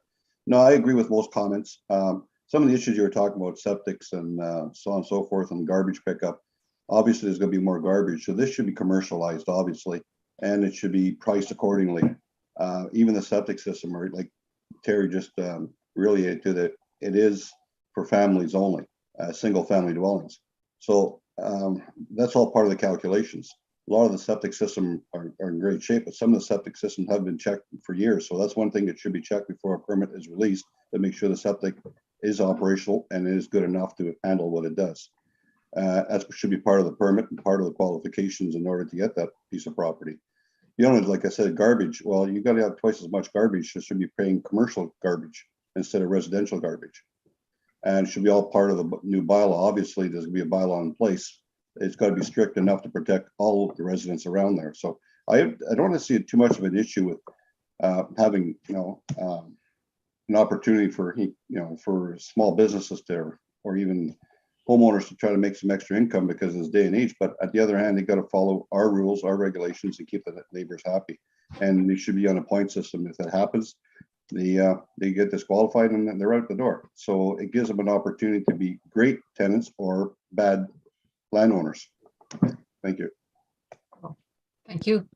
No, I agree with most comments. Some of the issues you were talking about, septics and so on and so forth, and garbage pickup. Obviously, there's going to be more garbage, so this should be commercialized, obviously, and it should be priced accordingly. Even the septic system, or like Terry just really to that, it is for families only, single-family dwellings. So that's all part of the calculations. A lot of the septic systems are in great shape, but some of the septic systems have been checked for years. So that's one thing that should be checked before a permit is released, to make sure the septic is operational and is good enough to handle what it does. That should be part of the permit and part of the qualifications in order to get that piece of property. You know, like I said, garbage, well, you got to have twice as much garbage. So should be paying commercial garbage instead of residential garbage. And it should be all part of the new bylaw. Obviously, there's going to be a bylaw in place. It's got to be strict enough to protect all of the residents around there. So I don't want to see too much of an issue with having, an opportunity for, for small businesses there, or even homeowners to try to make some extra income because of this day and age. But at the other hand, they got to follow our rules, our regulations, and keep the neighbors happy. And they should be on a point system. If that happens, they get disqualified and then they're out the door. So it gives them an opportunity to be great tenants or bad landowners. Thank you. Thank you.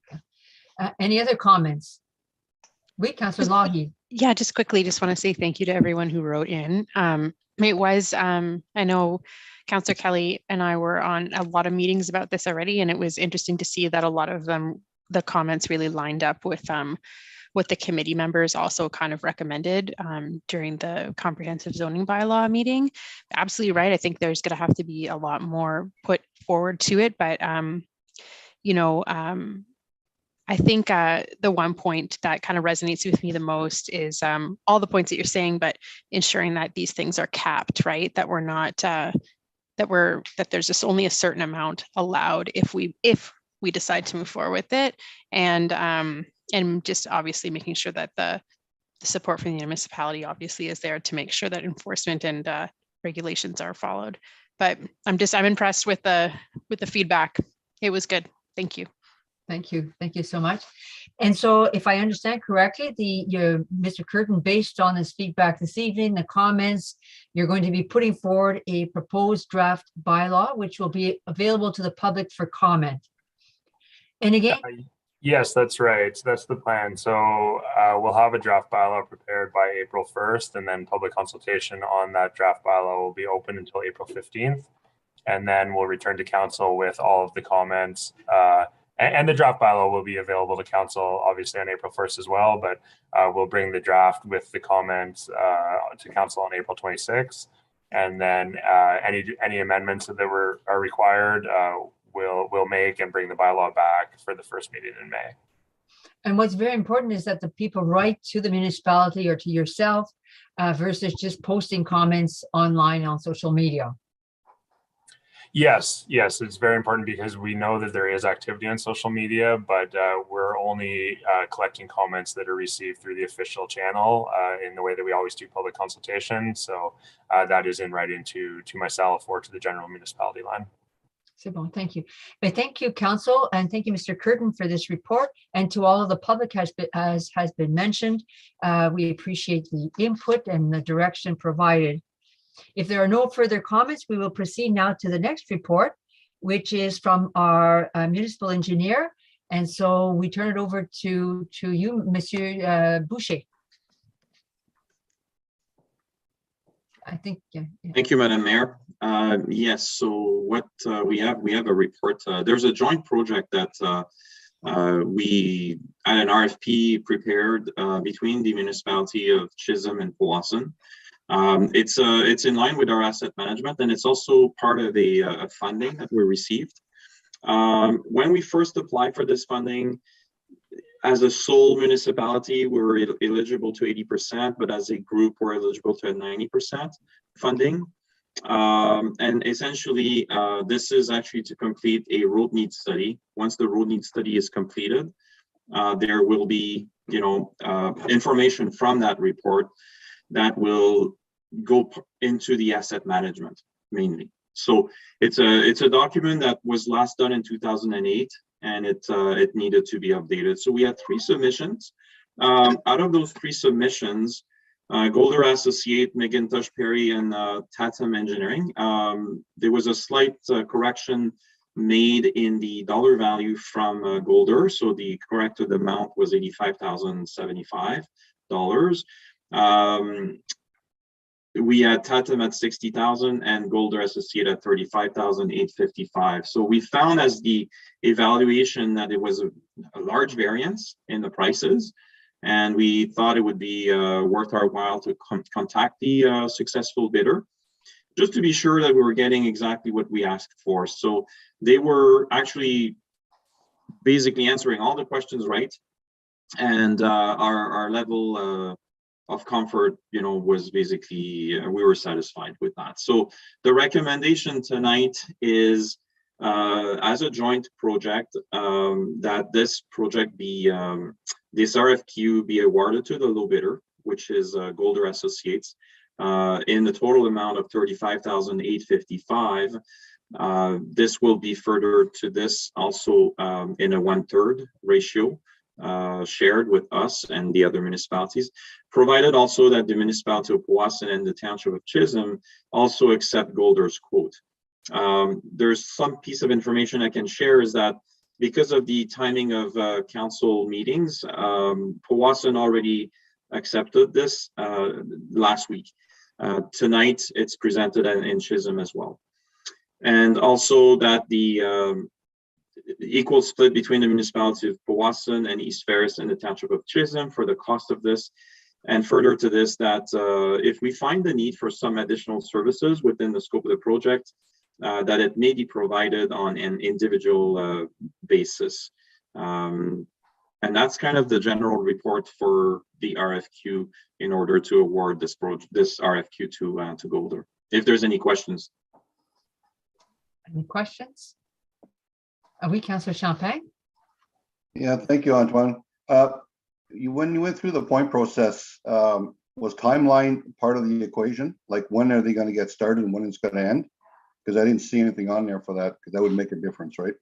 Any other comments? Oui, Councillor Lahi. Yeah, just quickly, just want to say thank you to everyone who wrote in. It was, I know Councillor Kelly and I were on a lot of meetings about this already, and it was interesting to see that a lot of them, the comments really lined up with what the committee members also kind of recommended during the comprehensive zoning bylaw meeting. Absolutely right. I think there's going to have to be a lot more put forward to it, but I think the one point that kind of resonates with me the most is all the points that you're saying, but ensuring that these things are capped, right? That we're not that there's just only a certain amount allowed if we decide to move forward with it, and just obviously making sure that the support from the municipality obviously is there to make sure that enforcement and regulations are followed. But I'm impressed with the feedback. It was good. Thank you. Thank you. Thank you so much. And so if I understand correctly, Mr. Curtin, based on this feedback this evening, the comments, you're going to be putting forward a proposed draft bylaw, which will be available to the public for comment. And again, yes, that's right. That's the plan. So we'll have a draft bylaw prepared by April 1st, and then public consultation on that draft bylaw will be open until April 15th. And then we'll return to council with all of the comments. And the draft bylaw will be available to council, obviously, on April 1st as well, but we'll bring the draft with the comments to council on April 26th. And then any amendments that are required, we'll make and bring the bylaw back for the first meeting in May. And what's very important is that the people write to the municipality or to yourself versus just posting comments online on social media. Yes, it's very important because we know that there is activity on social media, but we're only collecting comments that are received through the official channel in the way that we always do public consultation. So that is in writing to myself or to the general municipality line. Bon, thank you. But thank you, Council, and thank you, Mr. Curtin, for this report, and to all of the public as has been mentioned. We appreciate the input and the direction provided. If there are no further comments, we will proceed now to the next report, which is from our municipal engineer. And so we turn it over to you, Monsieur Boucher. I think. Yeah. Thank you, Madam Mayor. Yes, so what we have a report. There's a joint project that we had an RFP prepared between the municipality of Chisholm and Powassan. It's in line with our asset management, and it's also part of a funding that we received. When we first applied for this funding, as a sole municipality, we were eligible to 80%, but as a group, we're eligible to 90% funding. And essentially, this is actually to complete a road needs study. Once the road needs study is completed, there will be, information from that report that will go into the asset management mainly. So it's a document that was last done in 2008, and it needed to be updated. So we had 3 submissions. Out of those 3 submissions, Golder Associate, McIntosh Perry, and Tatum Engineering, there was a slight correction made in the dollar value from Golder. So the corrected amount was $85,075. We had Tatum at $60,000 and Golder Associate at $35,855. So we found as the evaluation that it was a large variance in the prices, and we thought it would be worth our while to contact the successful bidder, just to be sure that we were getting exactly what we asked for. So they were actually basically answering all the questions right, and our level of comfort, was basically, we were satisfied with that. So the recommendation tonight is, as a joint project, that this project be, this RFQ be awarded to the low bidder, which is Golder Associates, in the total amount of $35,855. This will be further to this also in a 1/3 ratio shared with us and the other municipalities, provided also that the municipality of Powassan and the township of Chisholm also accept Golder's quote. There's some piece of information I can share is that because of the timing of council meetings, Powassan already accepted this last week. Tonight, it's presented in Chisholm as well. And also that the equal split between the municipality of Powassan and East Ferris and the township of Chisholm for the cost of this. And further to this, that if we find the need for some additional services within the scope of the project, that it may be provided on an individual basis. And that's kind of the general report for the RFQ in order to award this RFQ to Golder. If there's any questions. Any questions? Are we, Councillor Champagne? Yeah, thank you, Antoine. When you went through the point process, was timeline part of the equation? Like when are they going to get started and when it's going to end? Because I didn't see anything on there for that, because that would make a difference, right?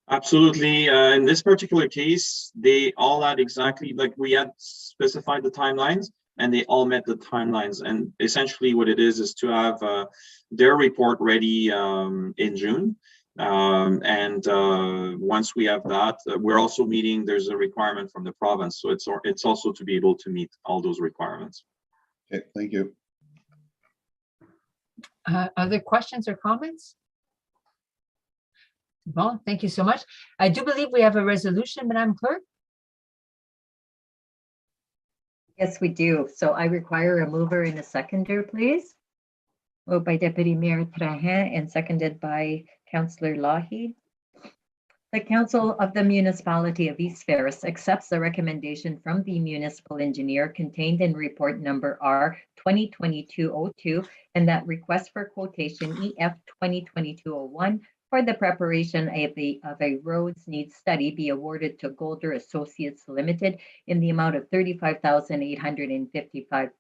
Absolutely. In this particular case, they all had exactly, like we had specified the timelines and they all met the timelines. And essentially what it is to have their report ready in June. Once we have that, we're also meeting, there's a requirement from the province. So it's also to be able to meet all those requirements. Okay, thank you. Other questions or comments? Well, thank you so much. I do believe we have a resolution, Madam Clerk. Yes, we do. So I require a mover and a seconder, please. Moved by Deputy Mayor Trahan and seconded by Councillor Lahi. The Council of the Municipality of East Ferris accepts the recommendation from the municipal engineer contained in report number R 2022-02 and that request for quotation EF 2022-01 for the preparation of a roads needs study be awarded to Golder Associates Limited in the amount of $35,855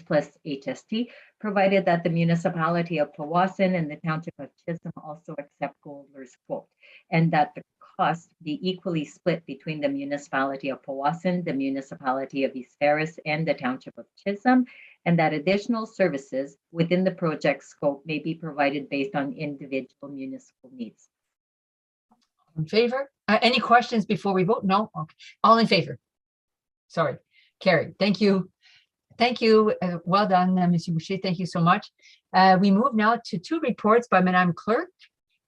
plus HST, provided that the municipality of Powassan and the township of Chisholm also accept Golder's quote, and that the cost be equally split between the municipality of Powassan, the municipality of East Ferris, and the township of Chisholm, and that additional services within the project scope may be provided based on individual municipal needs. In favor? Any questions before we vote? No? Okay. All in favor? Sorry. Carried. Thank you. Thank you. Well done, Mr. Boucher. Thank you so much. We move now to two reports by Madame Clerk.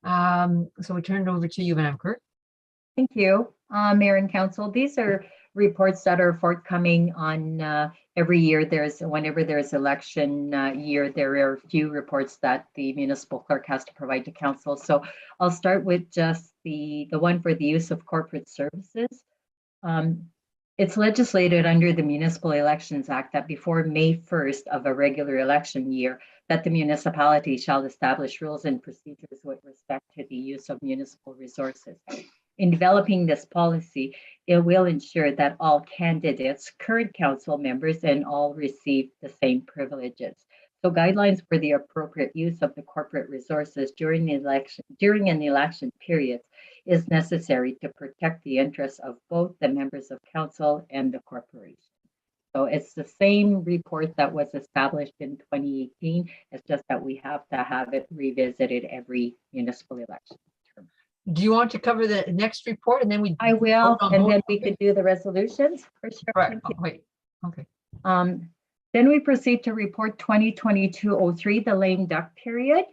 So we turn it over to you, Madame Clerk. Thank you, Mayor and Council. These are reports that are forthcoming on every year. Whenever there's election year, there are a few reports that the municipal clerk has to provide to council. So I'll start with just the one for the use of corporate services. It's legislated under the Municipal Elections Act that before May 1st of a regular election year, that the municipality shall establish rules and procedures with respect to the use of municipal resources. In developing this policy, it will ensure that all candidates, current council members, and all receive the same privileges. So guidelines for the appropriate use of the corporate resources during an election period is necessary to protect the interests of both the members of council and the corporation. So it's the same report that was established in 2018. It's just that we have to have it revisited every municipal election term. Do you want to cover the next report and then we? I will, and then we could do the resolutions for sure. Right. Oh, wait. Okay. Then we proceed to report 2022-03, the lame duck period.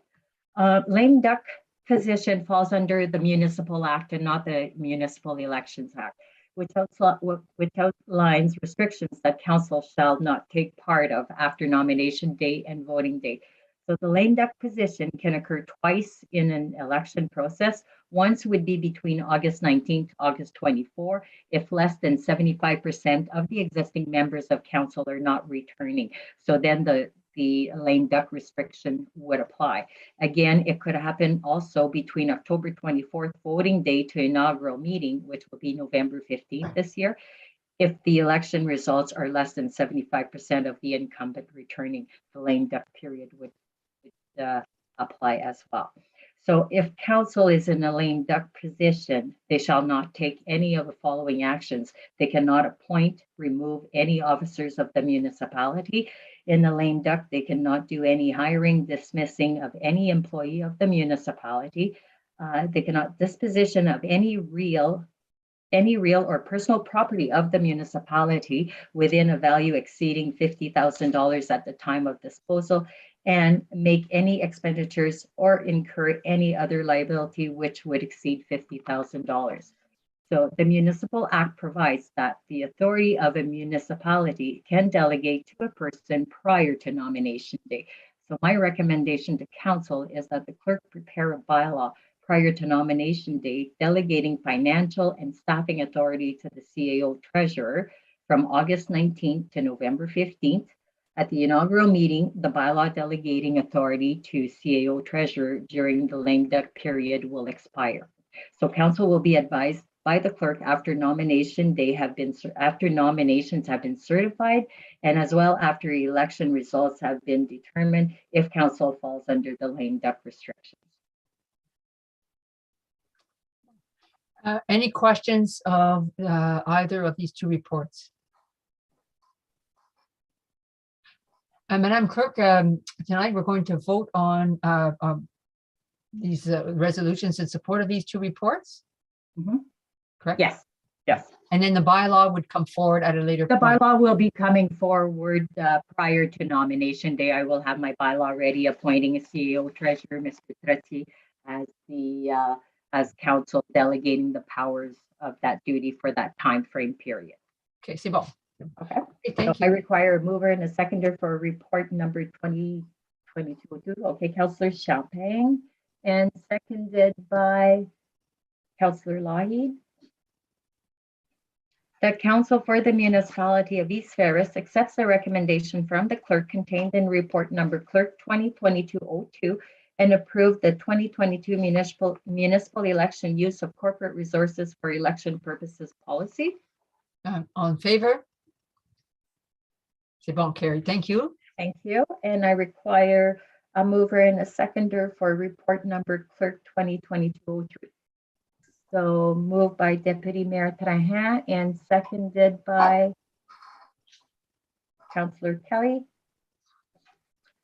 Lame duck position falls under the Municipal Act and not the Municipal Elections Act, which outlines restrictions that council shall not take part of after nomination date and voting date. So the lame duck position can occur twice in an election process. Once would be between August 19 to August 24, if less than 75% of the existing members of council are not returning. So then the lame duck restriction would apply. Again, it could happen also between October 24th voting day to inaugural meeting, which will be November 15th this year, if the election results are less than 75% of the incumbent returning. The lame duck period would apply as well. So if council is in a lame duck position, they shall not take any of the following actions. They cannot appoint, remove any officers of the municipality. In the lame duck, they cannot do any hiring, dismissing of any employee of the municipality. They cannot disposition of any real or personal property of the municipality within a value exceeding $50,000 at the time of disposal, and make any expenditures or incur any other liability which would exceed $50,000. So the Municipal Act provides that the authority of a municipality can delegate to a person prior to nomination day. So my recommendation to council is that the clerk prepare a bylaw prior to nomination day, delegating financial and staffing authority to the CAO treasurer from August 19th to November 15th. At the inaugural meeting, the bylaw delegating authority to CAO treasurer during the lame duck period will expire. So council will be advised by the clerk after nominations have been certified, and as well after election results have been determined if council falls under the lame duck restrictions. Any questions of either of these two reports? Madam Clerk, tonight we're going to vote on these resolutions in support of these two reports. Correct? Yes, yes. And then the bylaw would come forward at a later The point. bylaw will be coming forward prior to nomination day. I will have my bylaw ready, appointing a CEO treasurer, Mr. Treti, as council, delegating the powers of that duty for that time frame period. Okay, c'est bon. Okay. Thank So I you. require a mover and a seconder for report number 2022. Okay, Councillor Champagne, and seconded by Councillor Lougheed. That council for the municipality of East Ferris accepts the recommendation from the clerk contained in report number clerk 2022-02 and approve the 2022 municipal election use of corporate resources for election purposes policy. All in favor? C'est bon, carried. Thank you. Thank you. And I require a mover and a seconder for report number clerk 2022-03. So moved by Deputy Mayor Trahan and seconded by Councillor Kelly.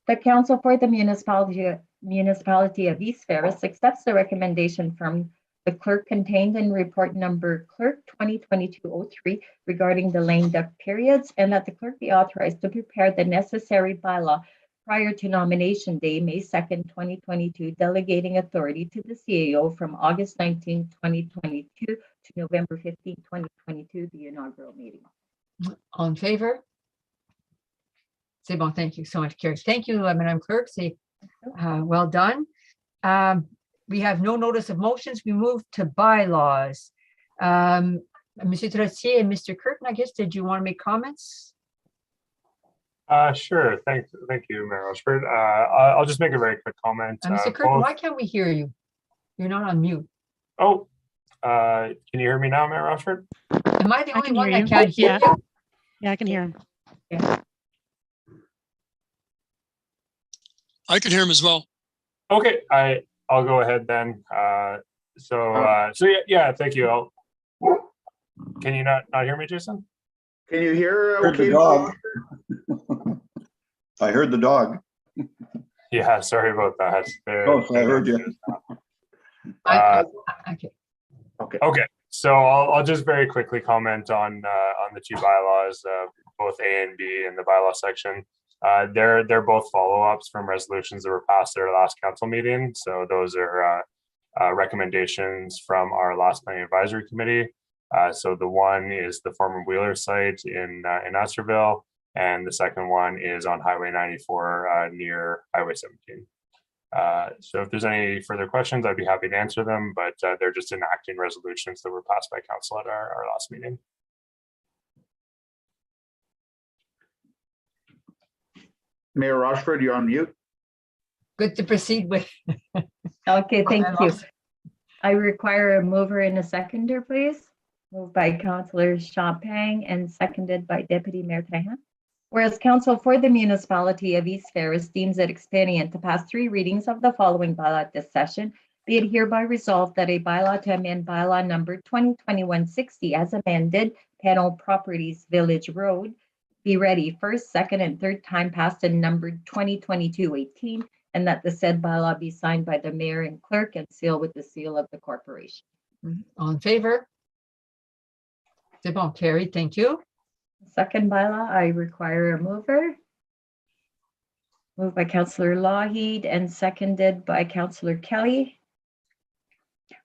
The council for the municipality of East Ferris accepts the recommendation from the clerk contained in report number clerk 2022-03 regarding the lame duck periods, and that the clerk be authorized to prepare the necessary bylaw prior to nomination day, May 2nd, 2022, delegating authority to the CAO from August 19, 2022 to November 15, 2022, the inaugural meeting. All in favor? C'est bon, thank you so much, Carrie. Thank you, Madam Clerk. Well done. We have no notice of motions. We move to bylaws. Mr. Trottier and Mr. Curtin, I guess, did you want to make comments? Sure. Thank you, Mayor Rochford. I'll just make a very quick comment. Mr. Curtin, why can't we hear you? You're not on mute. Oh, can you hear me now, Mayor Rochford? Am I the only one hear that you. can't hear you? Yeah, I can hear him. I can hear him as well. Okay, I'll go ahead then. So yeah, thank you. Can you not hear me, Jason? Can you hear? Heard the dog. I heard the dog. Yeah, sorry about that. Oh, so I heard you. Okay, so I'll just very quickly comment on the two bylaws, both A and B in the bylaw section. They're both follow-ups from resolutions that were passed at our last council meeting. So those are recommendations from our last planning advisory committee. So the one is the former Wheeler site in Osterville, and the second one is on Highway 94 near Highway 17. So if there's any further questions, I'd be happy to answer them, but they're just enacting resolutions that were passed by council at our last meeting. Mayor Rochford, you're on mute. Good to proceed with. Okay, thank you. I require a mover and a seconder, please. Moved by Councillor Champagne and seconded by Deputy Mayor Trahan. Whereas council for the municipality of East Ferris deems it expedient to pass 3 readings of the following bylaw at this session, Be it hereby resolved that a bylaw to amend bylaw number 2021-60 as amended, Panel Properties Village Road, be ready first, second, and third time passed and numbered 2022-18, and that the said bylaw be signed by the mayor and clerk and sealed with the seal of the corporation. All in favor? C'est bon, carried. Thank you. Second bylaw, I require a mover. Moved by Councillor Lougheed and seconded by Councillor Kelly.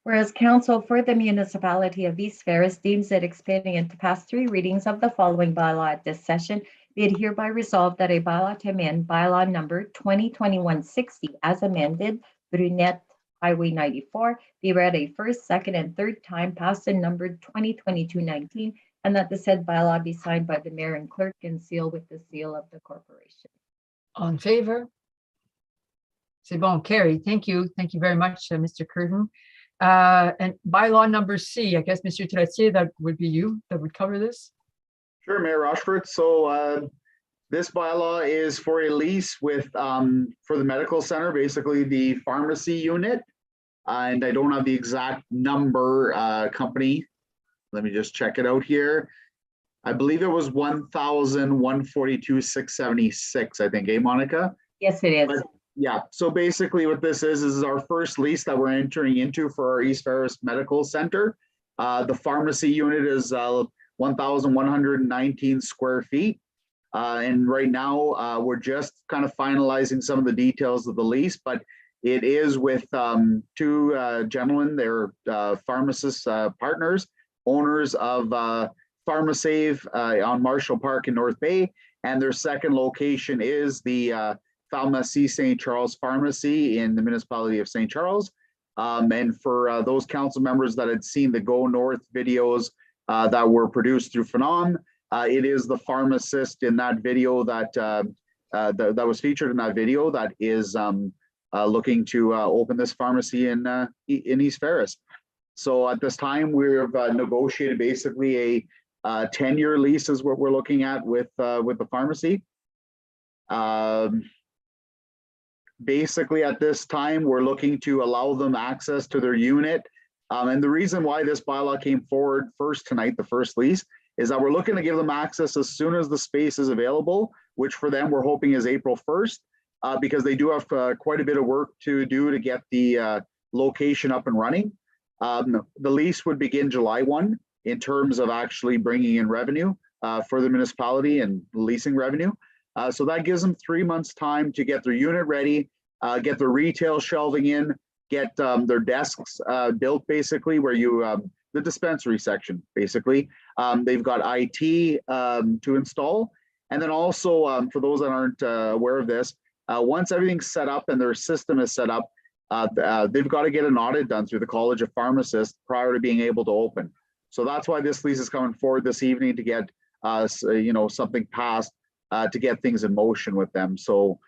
Whereas Council for the Municipality of East Ferris deems it expedient to pass 3 readings of the following bylaw at this session, be it hereby resolved that a bylaw to amend bylaw number 2021-60 as amended, Brunette Highway 94, be read a first, second, and third time passed and numbered 2022-19, and that the said bylaw be signed by the mayor and clerk and sealed with the seal of the corporation. All in favor? C'est bon, carried. Thank you. Thank you very much, Mr. Curtin. And bylaw number C, I guess, Mr. Trottier, that would be you that would cover this. Sure, Mayor Rochford. So this bylaw is for a lease with for the medical center, basically the pharmacy unit. And I don't have the exact number company. Let me just check it out here. I believe it was 1,142,676, I think, Monica? Yes, it is. But, yeah, so basically what this is our first lease that we're entering into for our East Ferris Medical Center. The pharmacy unit is 1,119 square feet. And right now we're just kind of finalizing some of the details of the lease, but it is with 2 gentlemen, they're pharmacist partners, owners of PharmaSave on Marshall Park in North Bay. And their second location is the Pharmacie St. Charles Pharmacy in the municipality of St. Charles. And for those council members that had seen the Go North videos that were produced through Phenom, it is the pharmacist in that video that that was featured in that video that is looking to open this pharmacy in East Ferris. So at this time, we've negotiated basically a 10-year lease is what we're looking at with the pharmacy. Basically, at this time, we're looking to allow them access to their unit. And the reason why this bylaw came forward first tonight, the first lease, is that we're looking to give them access as soon as the space is available, which for them, we're hoping is April 1st, because they do have quite a bit of work to do to get the location up and running. The lease would begin July 1 in terms of actually bringing in revenue for the municipality and leasing revenue. So that gives them 3 months time to get their unit ready, get their retail shelving in, get their desks built basically where you, the dispensary section basically. They've got IT to install. And then also for those that aren't aware of this, once everything's set up and their system is set up, they've got to get an audit done through the College of Pharmacists prior to being able to open. So that's why this lease is coming forward this evening to get something passed to get things in motion with them. So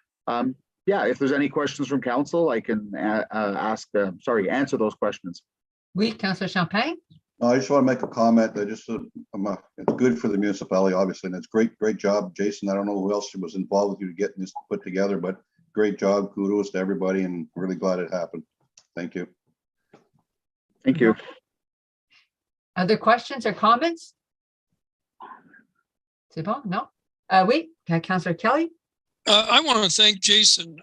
yeah, if there's any questions from council, I can answer those questions. Oui, Councillor Champagne. I just want to make a comment that it's good for the municipality, obviously, and it's great job, Jason. I don't know who else was involved with you getting this put together, but great job. Kudos to everybody, and really glad it happened. Thank you. Thank you. Other questions or comments? C'est bon? No? Oui, Councillor Kelly. I want to thank Jason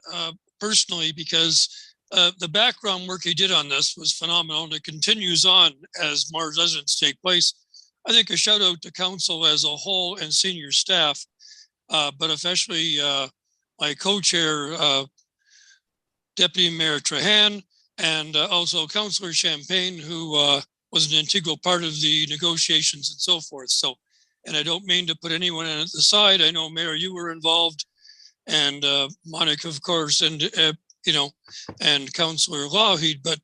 personally because the background work he did on this was phenomenal, and it continues on as more residents take place. I think a shout out to council as a whole and senior staff, but especially my co-chair, Deputy Mayor Trahan, and also Councillor Champagne, who was an integral part of the negotiations and so forth. So, and I don't mean to put anyone on the side. I know, Mayor, you were involved, and Monica, of course, and and Councillor Lougheed, but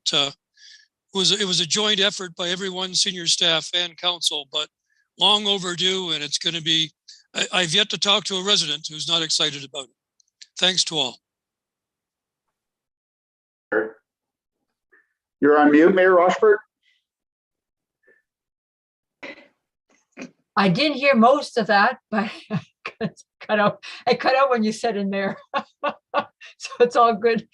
it was a joint effort by everyone, senior staff and council, but long overdue, and it's going to be, I've yet to talk to a resident who's not excited about it. Thanks to all. You're on mute, Mayor Rochford. I didn't hear most of that, but I cut out when you said in there. So it's all good.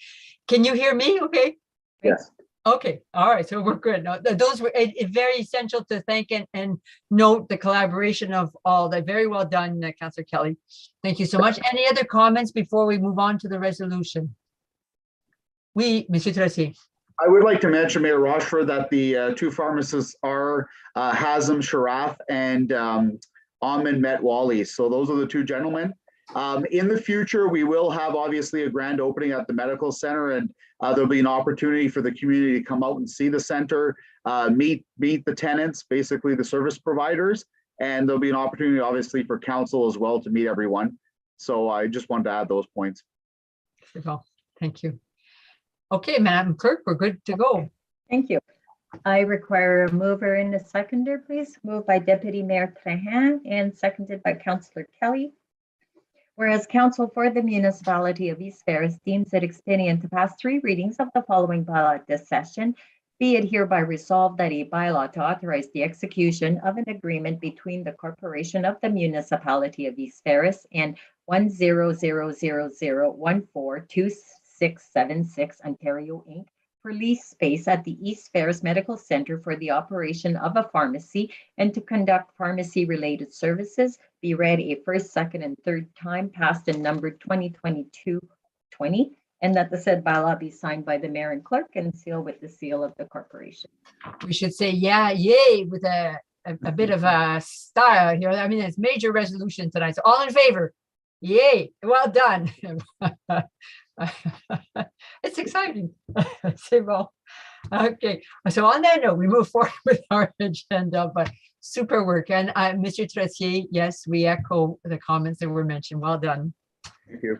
Can you hear me? Okay. Yes. Okay, all right, so we're good. No, those were very essential to thank and note the collaboration of all that. Very well done, Councillor Kelly. Thank you so much. Any other comments before we move on to the resolution? Oui, Monsieur Tracy. I would like to mention, Mayor Rochford, that the two pharmacists are Hazem Sharath and Ahmed Metwali. So those are the two gentlemen. In the future, we will have obviously a grand opening at the medical center, and there'll be an opportunity for the community to come out and see the center, meet the tenants, basically the service providers, and there'll be an opportunity obviously for council as well to meet everyone. So I just wanted to add those points. Thank you. Okay, Madam Clerk, we're good to go. Thank you. I require a mover and a seconder, please. Moved by Deputy Mayor Trahan and seconded by Councillor Kelly. Whereas Council for the Municipality of East Ferris deems it expedient to pass 3 readings of the following bylaw at this session, be it hereby resolved that a bylaw to authorize the execution of an agreement between the Corporation of the Municipality of East Ferris and 10000142676 Ontario Inc. for lease space at the East Ferris Medical Center for the operation of a pharmacy and to conduct pharmacy-related services be read a first, second, and third time, passed and numbered 2022-20, and that the said bylaw be signed by the mayor and clerk and sealed with the seal of the corporation. We should say, yeah, yay, with a bit of a style here. I mean, it's major resolution tonight. So all in favor? Yay, well done. It's exciting. Say well. Okay, so on that note, we move forward with our agenda, but super work. And Mr. Tressier, yes, we echo the comments that were mentioned. Well done. Thank you.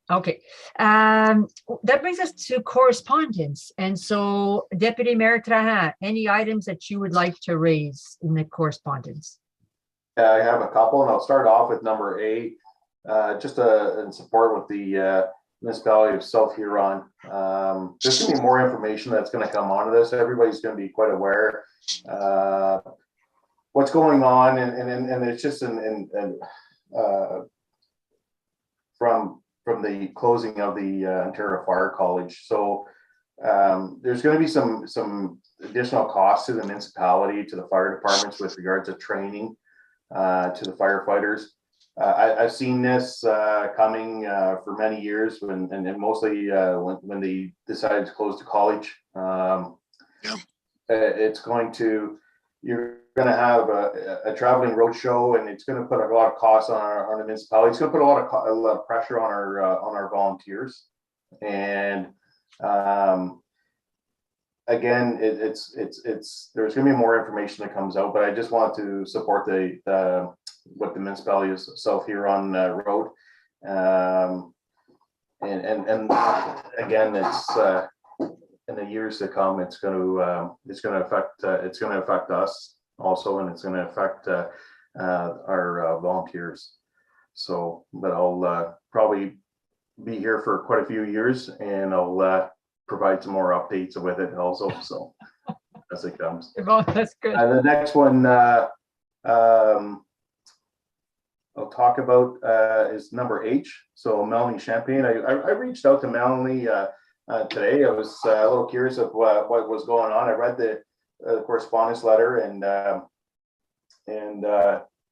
Okay, that brings us to correspondence. And so Deputy Mayor Trahan, any items that you would like to raise in the correspondence? I have a couple, and I'll start off with number 8, just in support with the municipality of South Huron. There's going to be more information that's going to come onto this. Everybody's going to be quite aware what's going on, and it's just from the closing of the Ontario Fire College. So there's going to be some additional costs to the municipality, to the fire departments with regards to training to the firefighters. I've seen this coming for many years, and mostly when they decided to close the college. You're going to have a traveling road show, and it's going to put a lot of costs on the municipality. It's going to put a lot of pressure on our volunteers, and again, there's going to be more information that comes out, but I just want to support what the municipality of South Huron wrote, and again, it's in the years to come, it's going to affect us also, and it's going to affect our volunteers. So, but I'll probably be here for quite a few years, and I'll provide some more updates with it also, so as it comes. Well, that's good. The next one I'll talk about is number H. So Melanie Champagne. I reached out to Melanie today. I was a little curious of what was going on. I read the correspondence letter, and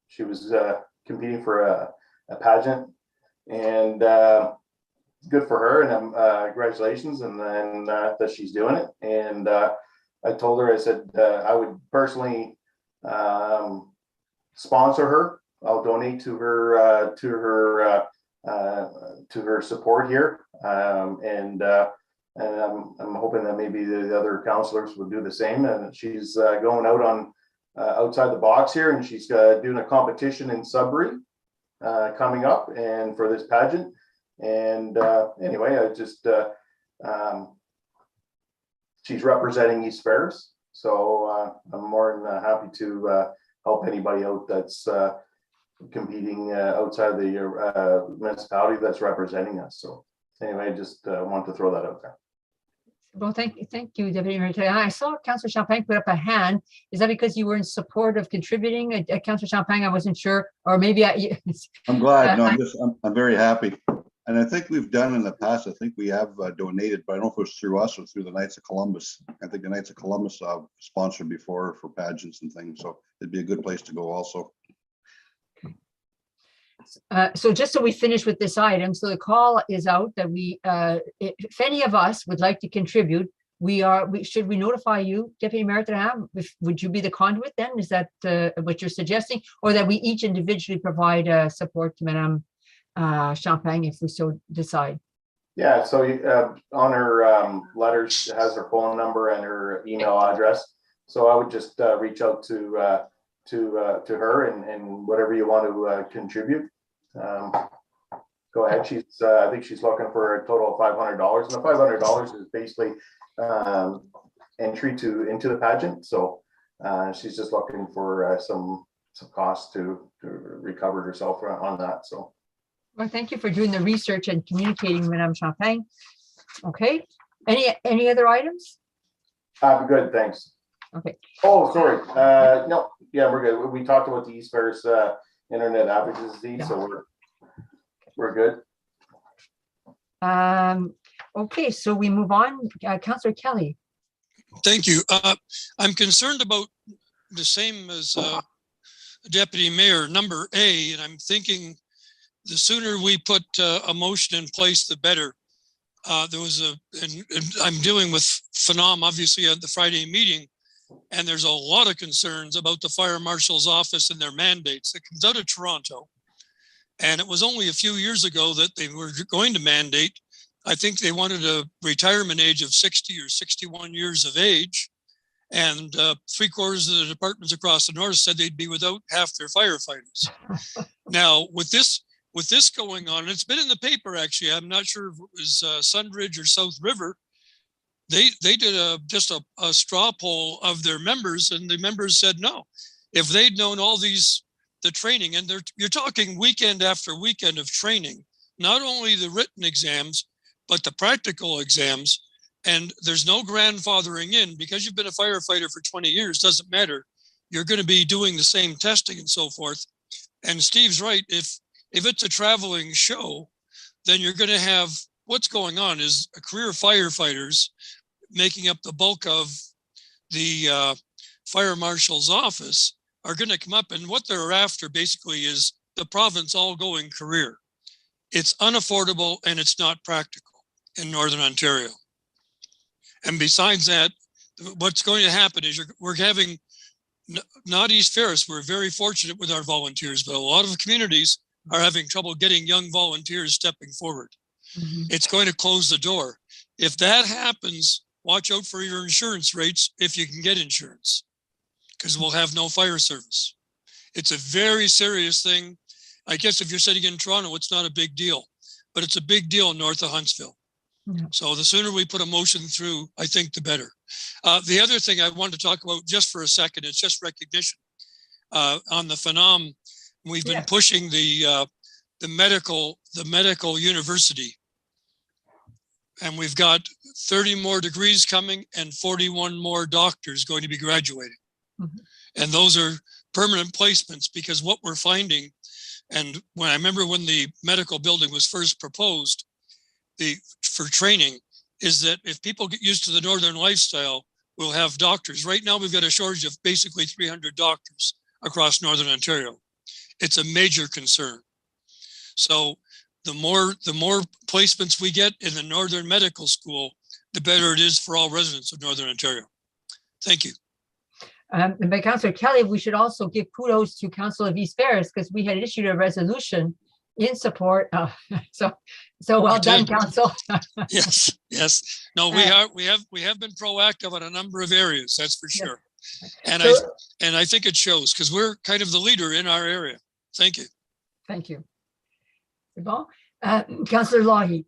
she was competing for a pageant, and good for her, and congratulations, and then that she's doing it. And I told her, I said I would personally sponsor her. I'll donate to her support here, and I'm hoping that maybe the other councillors would do the same. And she's going out on outside the box here, and she's doing a competition in Sudbury coming up, and for this pageant. And anyway, I just she's representing East Ferris, so I'm more than happy to help anybody out that's competing outside the municipality that's representing us. So anyway, I just want to throw that out there. Well, thank you, Deputy Mayor. I saw Councillor Champagne put up a hand. Is that because you were in support of contributing? Councillor Champagne, I wasn't sure, or maybe I'm glad. No, I'm very happy. And I think we've done in the past, I think we have donated, but I don't know if it was through us or through the Knights of Columbus. I think the Knights of Columbus sponsored before for pageants and things, so it'd be a good place to go also. So just so we finish with this item, so the call is out that if any of us would like to contribute, should we notify you, Deputy Mayor Traham? Would you be the conduit then? Is that what you're suggesting? Or that we each individually provide support to Madame Champagne if we so decide? Yeah, so on her letters, it has her phone number and her email address. So I would just reach out to her and whatever you want to contribute. Go ahead. I think she's looking for a total of $500, and the $500 is basically entry into the pageant. So she's just looking for some costs to recover herself on that. So. Well, thank you for doing the research and communicating, Madame Champagne. Okay. Any other items? Good, thanks. Okay. Oh, sorry. No, yeah, we're good. We talked about the East Ferris internet advocacy, Yeah. so we're good. Okay, so we move on. Councillor Kelly. Thank you. I'm concerned about the same as Deputy Mayor, number A, and I'm thinking the sooner we put a motion in place, the better. And I'm dealing with Phenom, obviously, at the Friday meeting, and there's a lot of concerns about the Fire Marshal's office and their mandates. It comes out of Toronto, and it was only a few years ago that they were going to mandate. I think they wanted a retirement age of 60 or 61 years of age, and 3/4 of the departments across the north said they'd be without half their firefighters. Now, with this going on, and it's been in the paper actually, I'm not sure if it was Sundridge or South River, they did just a straw poll of their members, and the members said no. If they'd known all the training, and you're talking weekend after weekend of training, not only the written exams, but the practical exams, and there's no grandfathering in because you've been a firefighter for 20 years, doesn't matter. You're going to be doing the same testing and so forth. And Steve's right. If it's a traveling show, then you're going to have what's going on is career firefighters making up the bulk of the fire marshal's office are going to come up, and what they're after basically is the province all going career. It's unaffordable and it's not practical in Northern Ontario. And besides that, what's going to happen is we're having, not East Ferris, we're very fortunate with our volunteers, but a lot of communities are having trouble getting young volunteers stepping forward. Mm-hmm. It's going to close the door. If that happens, watch out for your insurance rates if you can get insurance, because we'll have no fire service. It's a very serious thing. I guess if you're sitting in Toronto, it's not a big deal, but it's a big deal north of Huntsville. Yeah. So the sooner we put a motion through, I think the better. The other thing I wanted to talk about just for a second, it's just recognition. On the Phenom, we've been pushing the medical university, and we've got 30 more degrees coming and 41 more doctors going to be graduating. Mm-hmm. And those are permanent placements, because what we're finding, and when I remember when the medical building was first proposed, for training, is that if people get used to the northern lifestyle, we'll have doctors. Right now, we've got a shortage of basically 300 doctors across Northern Ontario. It's a major concern. So the more placements we get in the Northern Medical School, the better it is for all residents of Northern Ontario. Thank you. And by Councillor Kelly, we should also give kudos to Council of East Ferris, because we had issued a resolution in support. So well done, Council. Yes. No, we have been proactive on a number of areas. That's for sure. Yes. And I think it shows, because we're kind of the leader in our area. Thank you. Thank you. Bon. Councillor Loughy.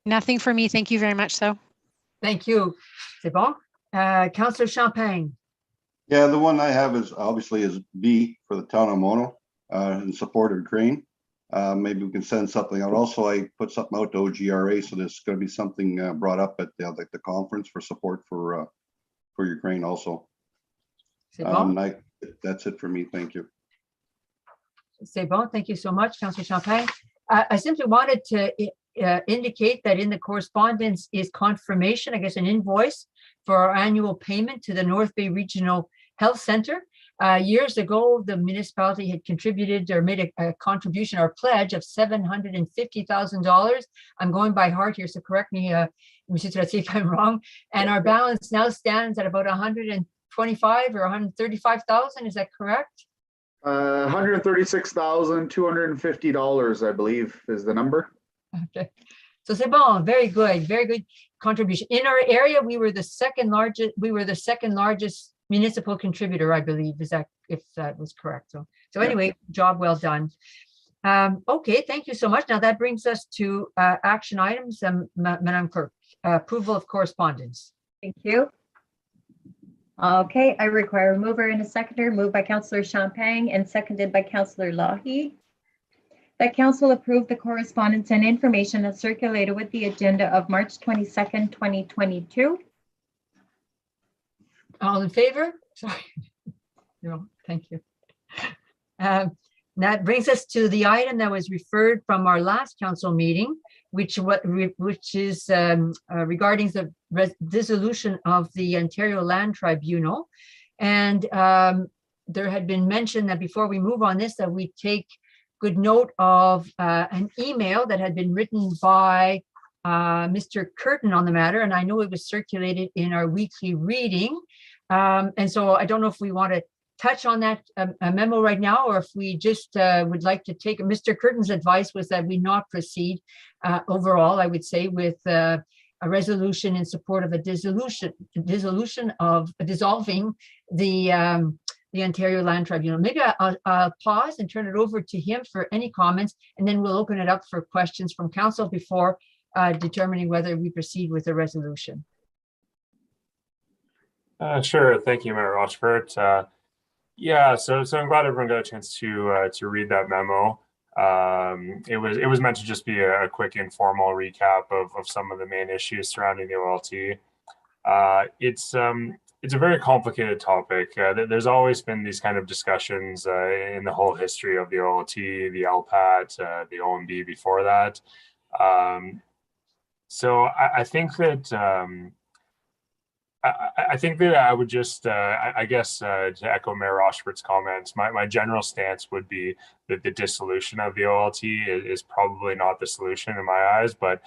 Nothing for me. Thank you very much. So. Thank you. C'est bon. Councillor Champagne. Yeah, the one I have is B for the town of Mono in support of Ukraine. Maybe we can send something out. Also, I put something out to OGRA, so there's going to be something brought up at the conference for support for Ukraine also. C'est bon. That's it for me. Thank you. C'est bon. Thank you so much, Councillor Champagne. I simply wanted to indicate that in the correspondence is confirmation, I guess an invoice for our annual payment to the North Bay Regional Health Center. Years ago, the municipality had contributed or made a contribution or pledge of $750,000. I'm going by heart here, so correct me, Mr. Trottier, if I'm wrong. And our balance now stands at about 125 or 135,000. Is that correct? $136,250, I believe, is the number. Okay. So c'est bon, very good contribution. In our area, we were the second largest municipal contributor, I believe, if that was correct. So anyway, job well done. Okay, thank you so much. Now that brings us to action items, Madam Clerk, approval of correspondence. Thank you. Okay, I require a mover and a seconder, moved by Councillor Champagne and seconded by Councillor Lahi. That council approve the correspondence and information as circulated with the agenda of March 22nd, 2022. All in favor? Sorry. No, thank you. That brings us to the item that was referred from our last council meeting, which is regarding the dissolution of the Ontario Land Tribunal. And there had been mentioned that before we move on this, that we take good note of an email that had been written by Mr. Curtin on the matter, and I know it was circulated in our weekly reading. And so I don't know if we want to touch on that memo right now, or if we just would like to take Mr. Curtin's advice was that we not proceed overall, I would say, with a resolution in support of a dissolving the Ontario Land Tribunal. Maybe I'll pause and turn it over to him for any comments, and then we'll open it up for questions from council before determining whether we proceed with the resolution. Sure. Thank you, Mayor Rochford. Yeah, so I'm glad everyone got a chance to read that memo. It was meant to just be a quick informal recap of some of the main issues surrounding the OLT. It's a very complicated topic. There's always been these kind of discussions in the whole history of the OLT, the LPAT, the OMB before that. So I think that I would just, I guess, to echo Mayor Rochford's comments, my general stance would be that the dissolution of the OLT is probably not the solution in my eyes, but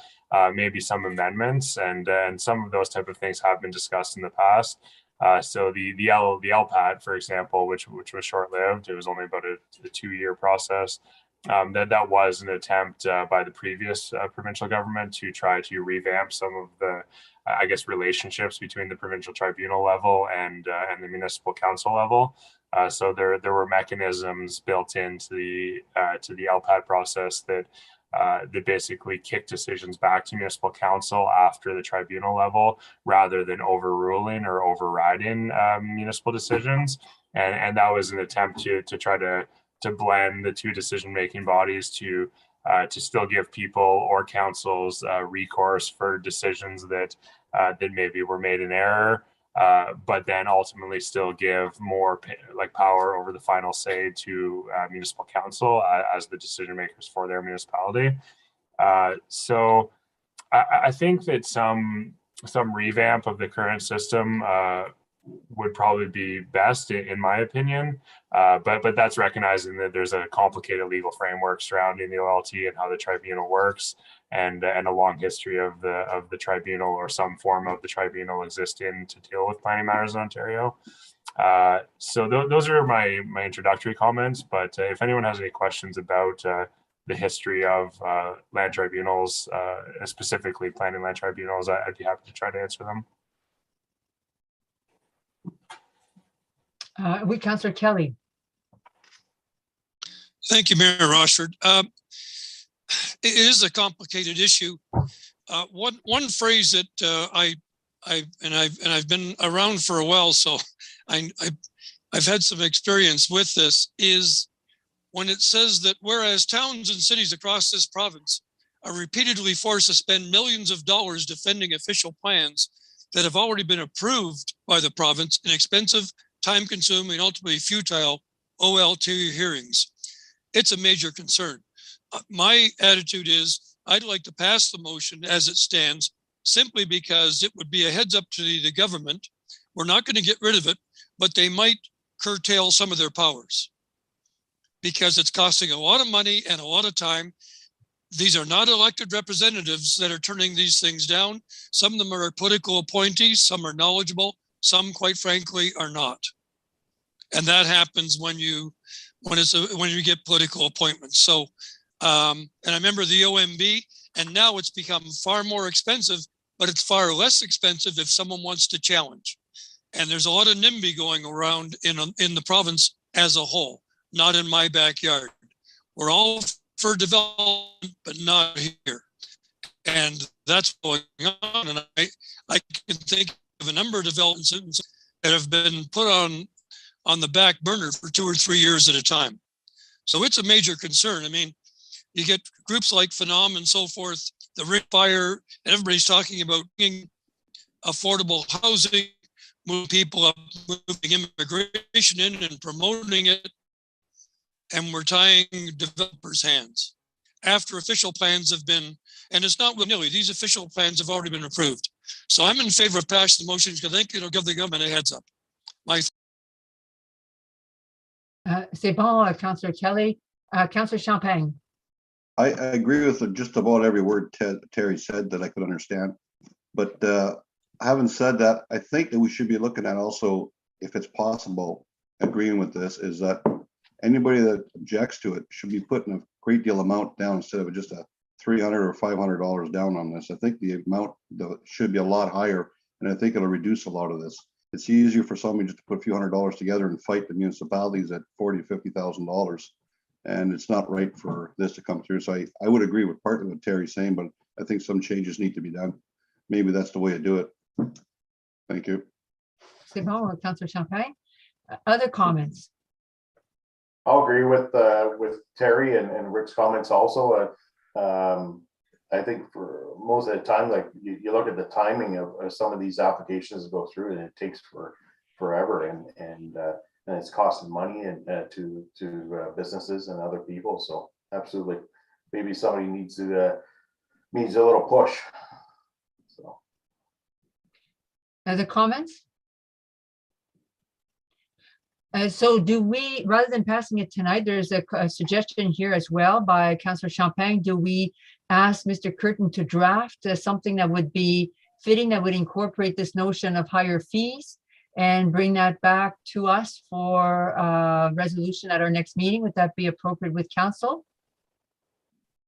maybe some amendments, and some of those type of things have been discussed in the past. So the LPAT, for example, which was short-lived, it was only about a 2-year process. That was an attempt by the previous provincial government to try to revamp some of the, I guess, relationships between the provincial tribunal level and the municipal council level. So there were mechanisms built into the LPAT process that basically kick decisions back to municipal council after the tribunal level, rather than overruling or overriding municipal decisions. And that was an attempt to try to blend the two decision-making bodies to still give people or councils recourse for decisions that maybe were made in error, but then ultimately still give more power over the final say to municipal council as the decision makers for their municipality. So I think that some revamp of the current system would probably be best, in my opinion, but that's recognizing that there's a complicated legal framework surrounding the OLT and how the tribunal works, and a long history of the tribunal, or some form of the tribunal, existing to deal with planning matters in Ontario. So those are my introductory comments, but if anyone has any questions about the history of land tribunals, specifically planning land tribunals, I'd be happy to try to answer them. Councillor Kelly. Thank you, Mayor Rochford. It is a complicated issue. One phrase that I've been around for a while, so I've had some experience with this, is when it says that whereas towns and cities across this province are repeatedly forced to spend millions of dollars defending official plans that have already been approved by the province in expensive, time-consuming, and ultimately futile OLT hearings. it's a major concern. My attitude is I'd like to pass the motion as it stands, simply because it would be a heads up to the government. We're not going to get rid of it, but they might curtail some of their powers because it's costing a lot of money and a lot of time. These are not elected representatives that are turning these things down. Some of them are political appointees, some are knowledgeable, some, quite frankly, are not. And that happens when you get political appointments. So, and I remember the OMB, and now it's become far more expensive, but it's far less expensive if someone wants to challenge. And there's a lot of NIMBY going around in the province as a whole, not in my backyard. We're all for development, but not here. And that's going on. And I can think of a number of developments that have been put on the back burner for 2 or 3 years at a time. So it's a major concern. I mean, you get groups like Phenom and so forth, the Ring Fire, and everybody's talking about affordable housing, moving people up, moving immigration in and promoting it. And we're tying developers' hands after official plans have been, and it's not willy-nilly, these official plans have already been approved. So I'm in favor of passing the motions because I think it'll give the government a heads up. C'est bon, Councillor Kelly. Councillor Champagne. I agree with just about every word Terry said that I could understand. But having said that, I think that we should be looking at also, if it's possible, agreeing with this, is that anybody that objects to it should be putting a great deal amount down instead of just a $300 or $500 down on this. I think the amount should be a lot higher, and I think it'll reduce a lot of this. It's easier for somebody just to put a few $100s together and fight the municipalities at $40,000 to $50,000, and it's not right for this to come through. So I would agree with partly what Terry's saying, but I think some changes need to be done. Maybe that's the way to do it. Thank you. C'est bon, Councillor Champagne. Other comments? I'll agree with Terry and Rick's comments also. I think for most of the time, like you look at the timing of some of these applications that go through, and it takes forever, and it's costing money and to businesses and other people. So absolutely, maybe somebody needs a little push. So, other comments? So do we, rather than passing it tonight, there's a suggestion here as well by Councillor Champagne. Do we ask Mr. Curtin to draft something that would be fitting, that would incorporate this notion of higher fees and bring that back to us for resolution at our next meeting? Would that be appropriate with council?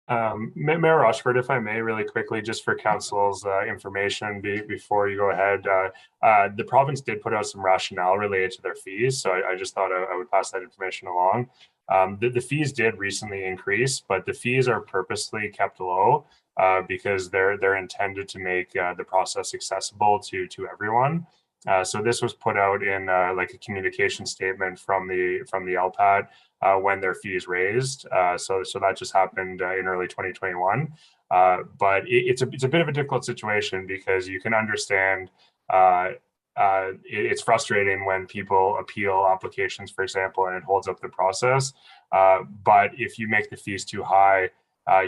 Mayor Rochford, if I may, really quickly, just for council's information before you go ahead, the province did put out some rationale related to their fees, so I just thought I would pass that information along. The fees did recently increase, but the fees are purposely kept low because they're intended to make the process accessible to everyone. So this was put out in like a communication statement from the LPAT when their fees raised. So that just happened in early 2021. But it's a bit of a difficult situation because you can understand it's frustrating when people appeal applications, for example, and it holds up the process. But if you make the fees too high,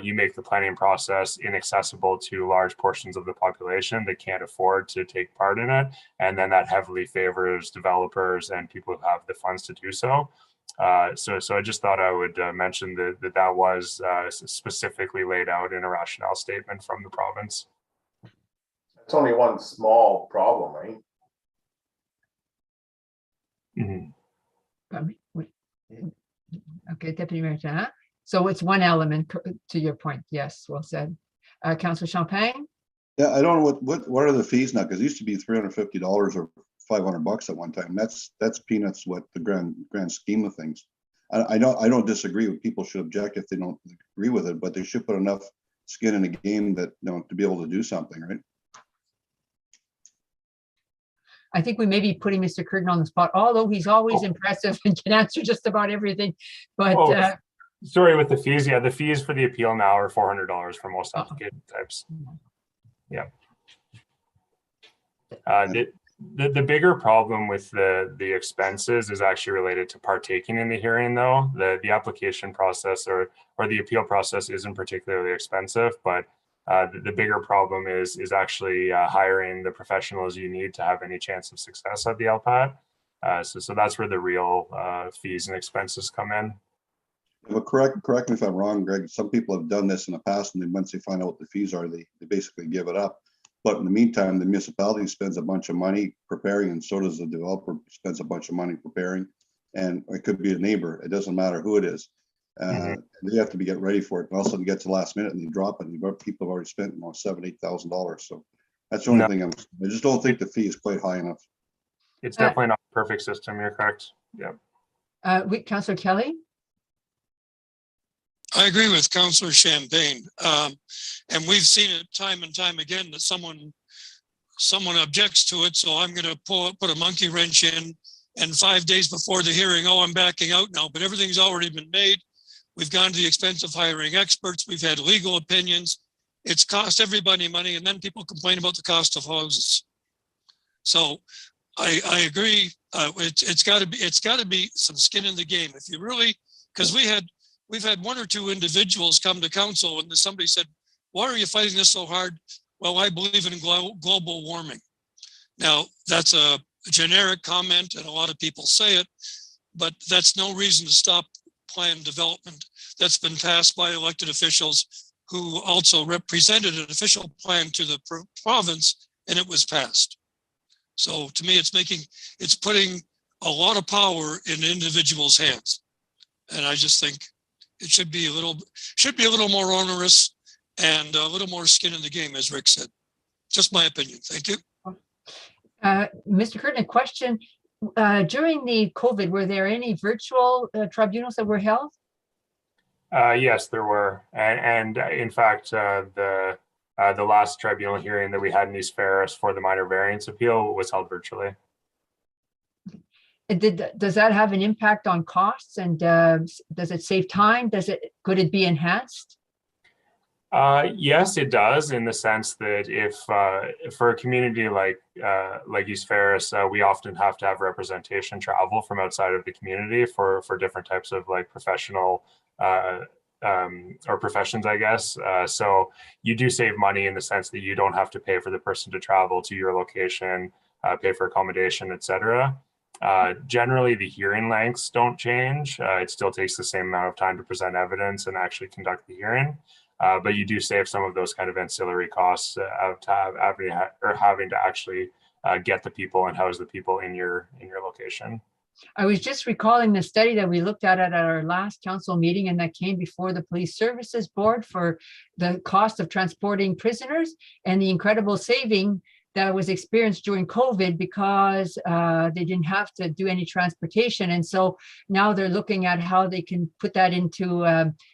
you make the planning process inaccessible to large portions of the population that can't afford to take part in it. And then that heavily favors developers and people who have the funds to do so. So I just thought I would mention that was specifically laid out in a rationale statement from the province. It's only one small problem, right? Mm-hmm. Okay, Deputy Mayor Jean. So it's one element to your point. Yes, well said. Councillor Champagne? Yeah, I don't know what are the fees now, because it used to be $350 or $500 at one time. That's peanuts with the grand scheme of things. I don't disagree with people should object if they don't agree with it, but they should put enough skin in the game that to be able to do something, right? I think we may be putting Mr. Curtin on the spot, although he's always impressive and can answer just about everything. But sorry, with the fees, yeah, the fees for the appeal now are $400 for most application types. Yeah. The bigger problem with the expenses is actually related to partaking in the hearing, though. The application process or the appeal process isn't particularly expensive, but the bigger problem is actually hiring the professionals you need to have any chance of success at the LPAT. So that's where the real fees and expenses come in. But correct me if I'm wrong, Greg. Some people have done this in the past, and then once they find out what the fees are, they basically give it up. But in the meantime, the municipality spends a bunch of money preparing, and so does the developer spends a bunch of money preparing. And it could be a neighbor. It doesn't matter who it is. They have to get ready for it. And all of a sudden, get to the last minute and they drop it. And people have already spent $7,000-8,000. So that's the only thing. I just don't think the fee is quite high enough. It's definitely not a perfect system. You're correct. Yeah. Councillor Kelly. I agree with Councillor Champagne. And we've seen it time and time again that someone objects to it. So I'm going to put a monkey wrench in, and 5 days before the hearing, I'm backing out now, but everything's already been made. We've gone to the expense of hiring experts. We've had legal opinions. It's cost everybody money. And then people complain about the cost of houses. So I agree. It's got to be some skin in the game. If you really, because we've had one or two individuals come to council and somebody said, why are you fighting this so hard? Well, I believe in global warming. Now, that's a generic comment and a lot of people say it, but that's no reason to stop planned development that's been passed by elected officials who also represented an official plan to the province, and it was passed. So to me, it's putting a lot of power in individuals' hands. And I just think it should be a little more onerous and a little more skin in the game, as Rick said. Just my opinion. Thank you. Mr. Curtin, a question. During the COVID, were there any virtual tribunals that were held? Yes, there were. And in fact, the last tribunal hearing that we had in East Ferris for the minor variance appeal was held virtually. Does that have an impact on costs, and does it save time? Could it be enhanced? Yes, it does, in the sense that if for a community like East Ferris, we often have to have representation travel from outside of the community for different types of like professional or professions, I guess. So you do save money in the sense that you don't have to pay for the person to travel to your location, pay for accommodation, etc. Generally, the hearing lengths don't change. It still takes the same amount of time to present evidence and actually conduct the hearing. But you do save some of those kind of ancillary costs of having to actually get the people and house the people in your location. I was just recalling the study that we looked at our last council meeting, and that came before the Police Services Board for the cost of transporting prisoners and the incredible saving that was experienced during COVID because they didn't have to do any transportation. And so now they're looking at how they can put that into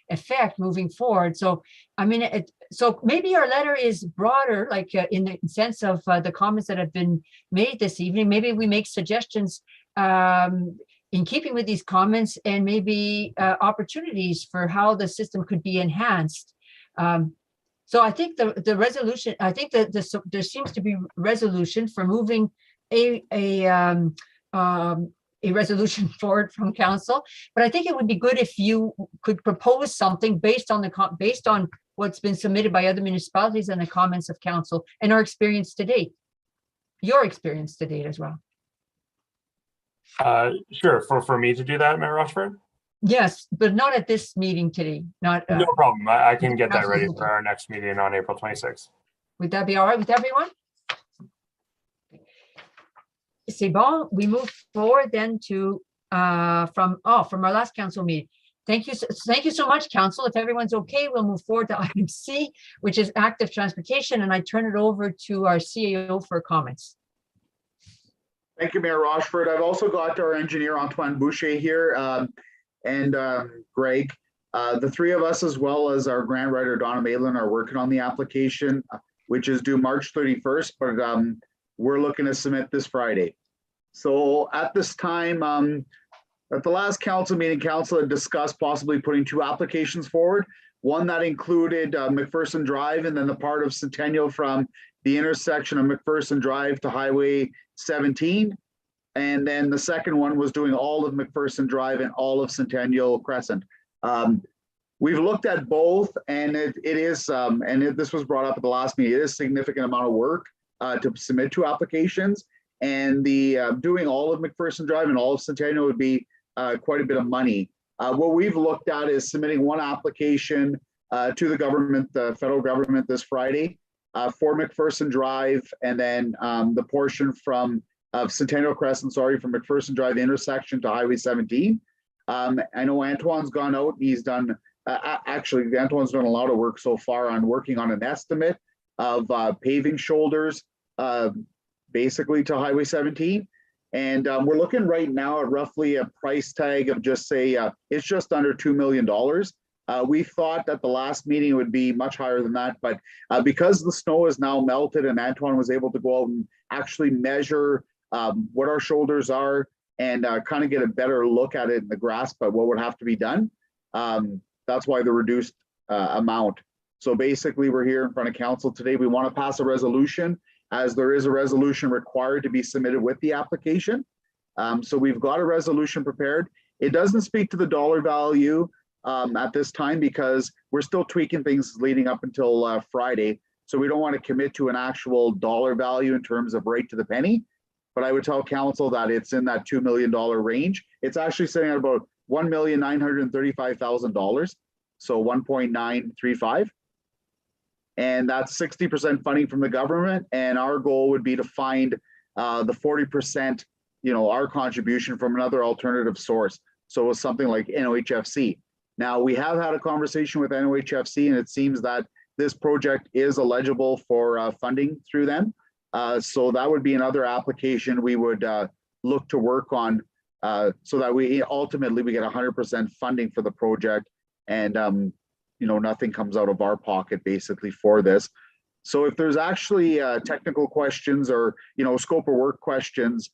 effect moving forward. So, I mean, so maybe our letter is broader, like in the sense of the comments that have been made this evening. Maybe we make suggestions in keeping with these comments, and maybe opportunities for how the system could be enhanced. So I think the resolution, I think that there seems to be resolution for moving a resolution forward from council, but I think it would be good if you could propose something based on what's been submitted by other municipalities and the comments of council and our experience to date, your experience to date as well. Sure, for me to do that, Mayor Rochford? Yes, but not at this meeting today. Not no problem. I can get that ready for our next meeting on April 26th. Would that be all right with everyone? C'est bon. We move forward then to from our last council meeting. Thank you so much, council. If everyone's okay, we'll move forward to item C, which is active transportation, and I turn it over to our CAO for comments. Thank you, Mayor Rochford. I've also got our engineer Antoine Boucher here. And Greg, the three of us, as well as our grant writer Donna Malin, are working on the application, which is due March 31st, but we're looking to submit this Friday. So at this time, at the last council meeting, council had discussed possibly putting two applications forward. One that included McPherson Drive, and then the part of Centennial from the intersection of McPherson Drive to Highway 17. And then the second one was doing all of McPherson Drive and all of Centennial Crescent. We've looked at both, and it is, this was brought up at the last meeting, it is a significant amount of work to submit 2 applications. And the doing all of McPherson Drive and all of Centennial would be quite a bit of money. What we've looked at is submitting 1 application to the government, the federal government, this Friday for McPherson Drive, and then the portion from Centennial Crescent, from McPherson Drive intersection to Highway 17. I know Antoine's gone out. He's done, actually, Antoine's done a lot of work so far on working on an estimate of paving shoulders, basically to Highway 17. And we're looking right now at roughly a price tag of just say, it's just under $2 million. We thought that the last meeting would be much higher than that, but because the snow is now melted and Antoine was able to go out and actually measure what our shoulders are and kind of get a better look at it in the grasp at what would have to be done. That's why the reduced amount. So basically we're here in front of council today. We want to pass a resolution, as there is a resolution required to be submitted with the application. So we've got a resolution prepared. It doesn't speak to the dollar value at this time because we're still tweaking things leading up until Friday. So we don't want to commit to an actual dollar value in terms of right to the penny. But I would tell council that it's in that $2 million range. It's actually sitting at about $1,935,000. So 1.935. And that's 60% funding from the government. And our goal would be to find the 40%, our contribution from another alternative source. So it's something like NOHFC. Now we have had a conversation with NOHFC, and it seems that this project is eligible for funding through them. So that would be another application we would look to work on so that we ultimately get 100% funding for the project, and nothing comes out of our pocket basically for this. So if there's actually technical questions or scope of work questions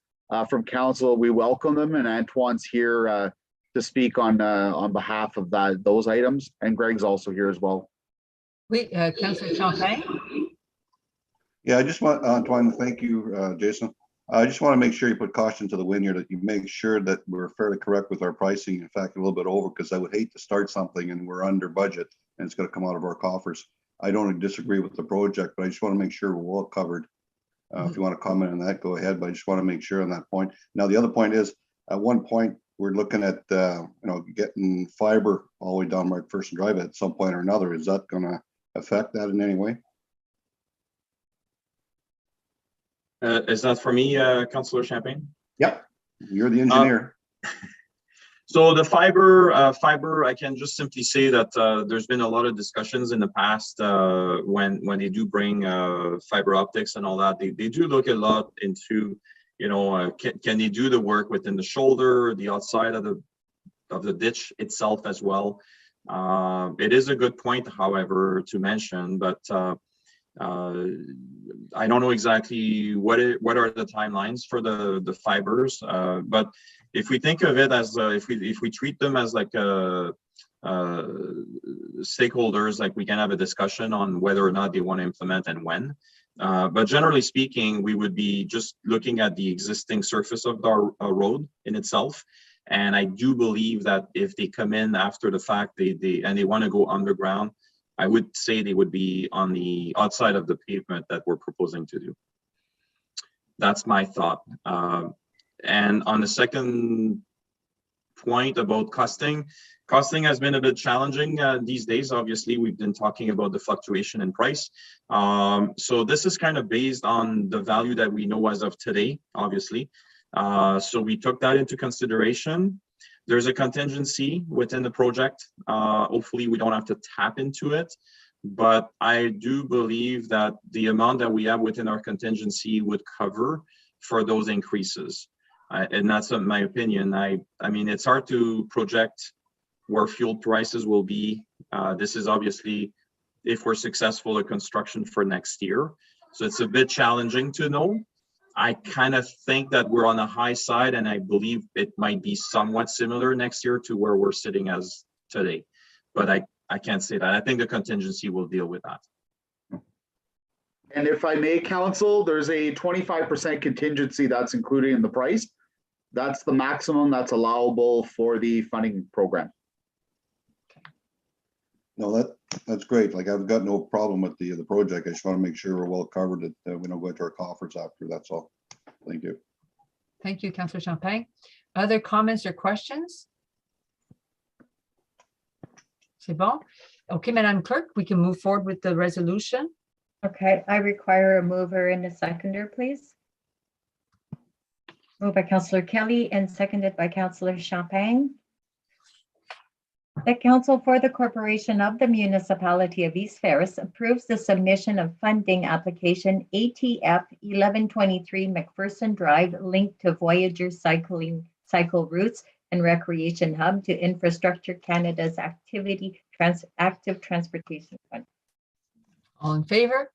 from council, we welcome them, and Antoine's here to speak on behalf of those items, and Greg's also here as well. Wait, Councillor Champagne. Yeah, I just want, Antoine, thank you, Jason. I just want to make sure you put caution to the wind here, that you make sure that we're fairly correct with our pricing. In fact, a little bit over, because I would hate to start something and we're under budget and it's going to come out of our coffers. I don't disagree with the project, but I just want to make sure we're well covered. If you want to comment on that, go ahead, but I just want to make sure on that point. Now, the other point is, at one point, we're looking at getting fiber all the way down McPherson Drive at some point or another. Is that going to affect that in any way? Is that for me, Councillor Champagne? Yep, you're the engineer. So the fiber, I can just simply say that there's been a lot of discussions in the past when they do bring fiber optics and all that. They do look a lot into, can they do the work within the shoulder, the outside of the ditch itself as well. It is a good point, however, to mention, but I don't know exactly what are the timelines for the fibers, but if we think of it as if we treat them as like stakeholders, like we can have a discussion on whether or not they want to implement and when. But generally speaking, we would be just looking at the existing surface of our road in itself. And I do believe that if they come in after the fact, they want to go underground, I would say they would be on the outside of the pavement that we're proposing to do. That's my thought. And on the second point about costing has been a bit challenging these days. Obviously, we've been talking about the fluctuation in price. So this is kind of based on the value that we know as of today, obviously. So we took that into consideration. There's a contingency within the project. Hopefully we don't have to tap into it, but I do believe that the amount that we have within our contingency would cover for those increases. And that's my opinion. I mean, it's hard to project where fuel prices will be. This is obviously, if we're successful at construction for next year. So it's a bit challenging to know. I kind of think that we're on the high side, and I believe it might be somewhat similar next year to where we're sitting as today. But I can't say that. I think the contingency will deal with that. And if I may, council, there's a 25% contingency that's included in the price. That's the maximum that's allowable for the funding program. No, that's great. Like, I've got no problem with the project. I just want to make sure we're well covered, that we don't go into our coffers after. That's all. Thank you. Thank you, Councillor Champagne. Other comments or questions? C'est bon? Okay, Madam Clerk, we can move forward with the resolution. Okay, I require a mover and a seconder, please. Moved by Councillor Kelly and seconded by Councillor Champagne. The Council for the Corporation of the Municipality of East Ferris approves the submission of funding application ATF 1123 McPherson Drive linked to Voyager cycle routes and recreation hub to Infrastructure Canada's active transportation fund. All in favor?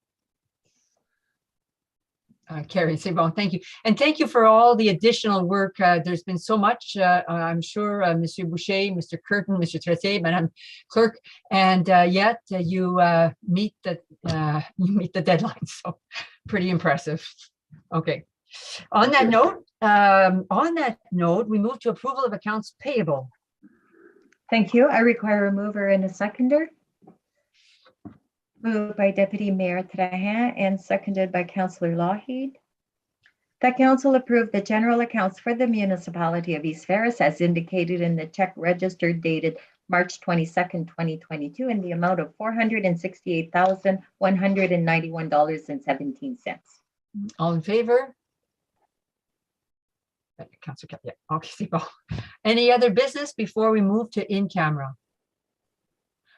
Carrie, c'est bon, thank you. And thank you for all the additional work. There's been so much, I'm sure, Monsieur Boucher, Mr. Curtin, Mr. Tressier, Madame Clerk, and yet you meet the deadline. So pretty impressive. Okay. On that note, we move to approval of accounts payable. Thank you. I require a mover and a seconder. Moved by Deputy Mayor Trahan and seconded by Councillor Lougheed. The council approved the general accounts for the municipality of East Ferris as indicated in the check registered dated March 22nd, 2022 in the amount of $468,191.17. All in favor? Councillor Kelly, yeah. Okay, c'est bon. Any other business before we move to in camera?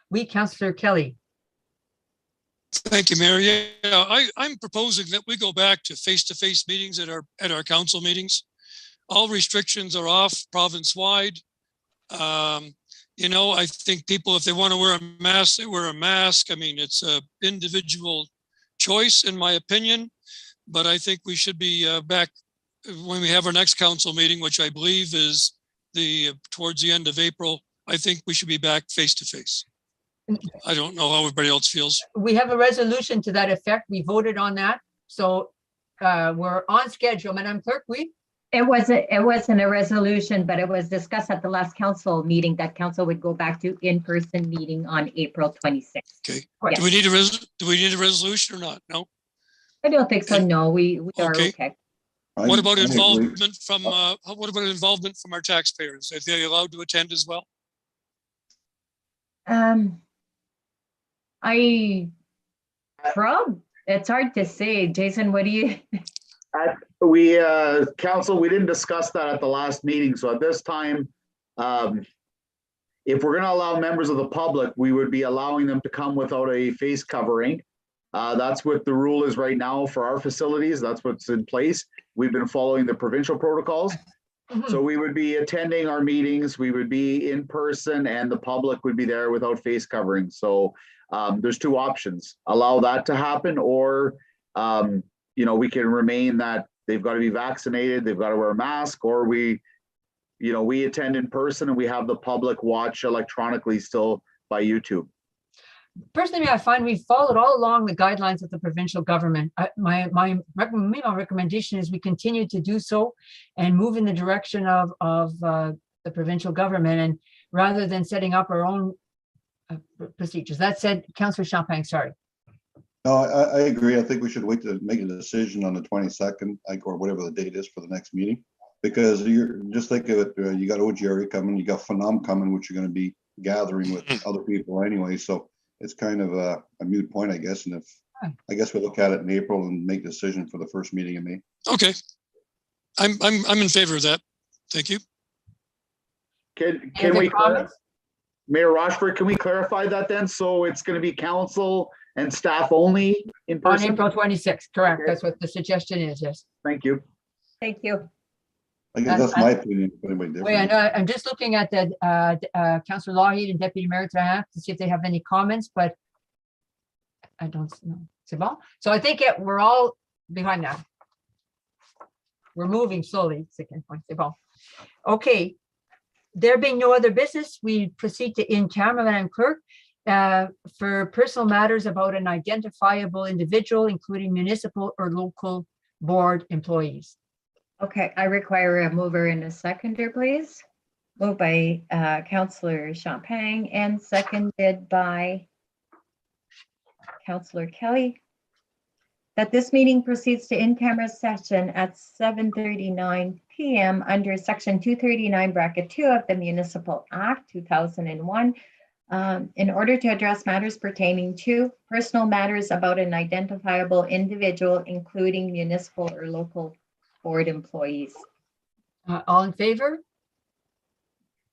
We, Councillor Kelly. Thank you, Mayor. Yeah, I'm proposing that we go back to face-to-face meetings at our council meetings. All restrictions are off province-wide. You know, I think people, if they want to wear a mask, they wear a mask. I mean, it's an individual choice, in my opinion. But I think we should be back when we have our next council meeting, which I believe is towards the end of April. I think we should be back face-to-face. I don't know how everybody else feels. We have a resolution to that effect. We voted on that. So we're on schedule. Madam Clerk, It wasn't a resolution, but it was discussed at the last council meeting that council would go back to in-person meeting on April 26th. Okay. Yes. Do we need a resolution or not? No. I don't think so. No, we are okay. What about involvement from our taxpayers? Are they allowed to attend as well? It's hard to say. Jason, what do you? Council, we didn't discuss that at the last meeting. So at this time, if we're going to allow members of the public, we would be allowing them to come without a face covering. That's what the rule is right now for our facilities. That's what's in place. We've been following the provincial protocols. So we would be attending our meetings, we would be in person, and the public would be there without face covering. So there's two options: allow that to happen, or we can remain that they've got to be vaccinated, they've got to wear a mask, or we attend in person and we have the public watch electronically still by YouTube. Personally, I find we've followed all along the guidelines of the provincial government. My recommendation is we continue to do so and move in the direction of the provincial government, and rather than setting up our own procedures. That said, Councillor Champagne, sorry. No, I agree. I think we should wait to make a decision on the 22nd, or whatever the date is for the next meeting, because you're just think of it. You got OGRE coming, you got Phenom coming, which you're going to be gathering with other people anyway. So it's kind of a moot point, I guess. And I guess we look at it in April and make a decision for the first meeting in May. Okay, I'm in favor of that. Thank you. Can we, Mayor Rochford, can we clarify that then? So it's going to be council and staff only in person? On April 26th, correct. Okay. That's what the suggestion is, yes. Thank you. Thank you. I guess that's my opinion. Wait, I know, I'm just looking at the Councillor Lougheed and Deputy Mayor Trahan to see if they have any comments, but I don't know. C'est bon? So I think we're all behind now. We're moving slowly. Second point. C'est bon. Okay. There being no other business, we proceed to in camera, Madam Clerk. for personal matters about an identifiable individual, including municipal or local board employees. Okay, I require a mover and a seconder, please. Moved by Councillor Champagne and seconded by Councillor Kelly. That this meeting proceeds to in-camera session at 7:39 p.m. under Section 239, Bracket 2 of the Municipal Act 2001, in order to address matters pertaining to personal matters about an identifiable individual, including municipal or local board employees. All in favor?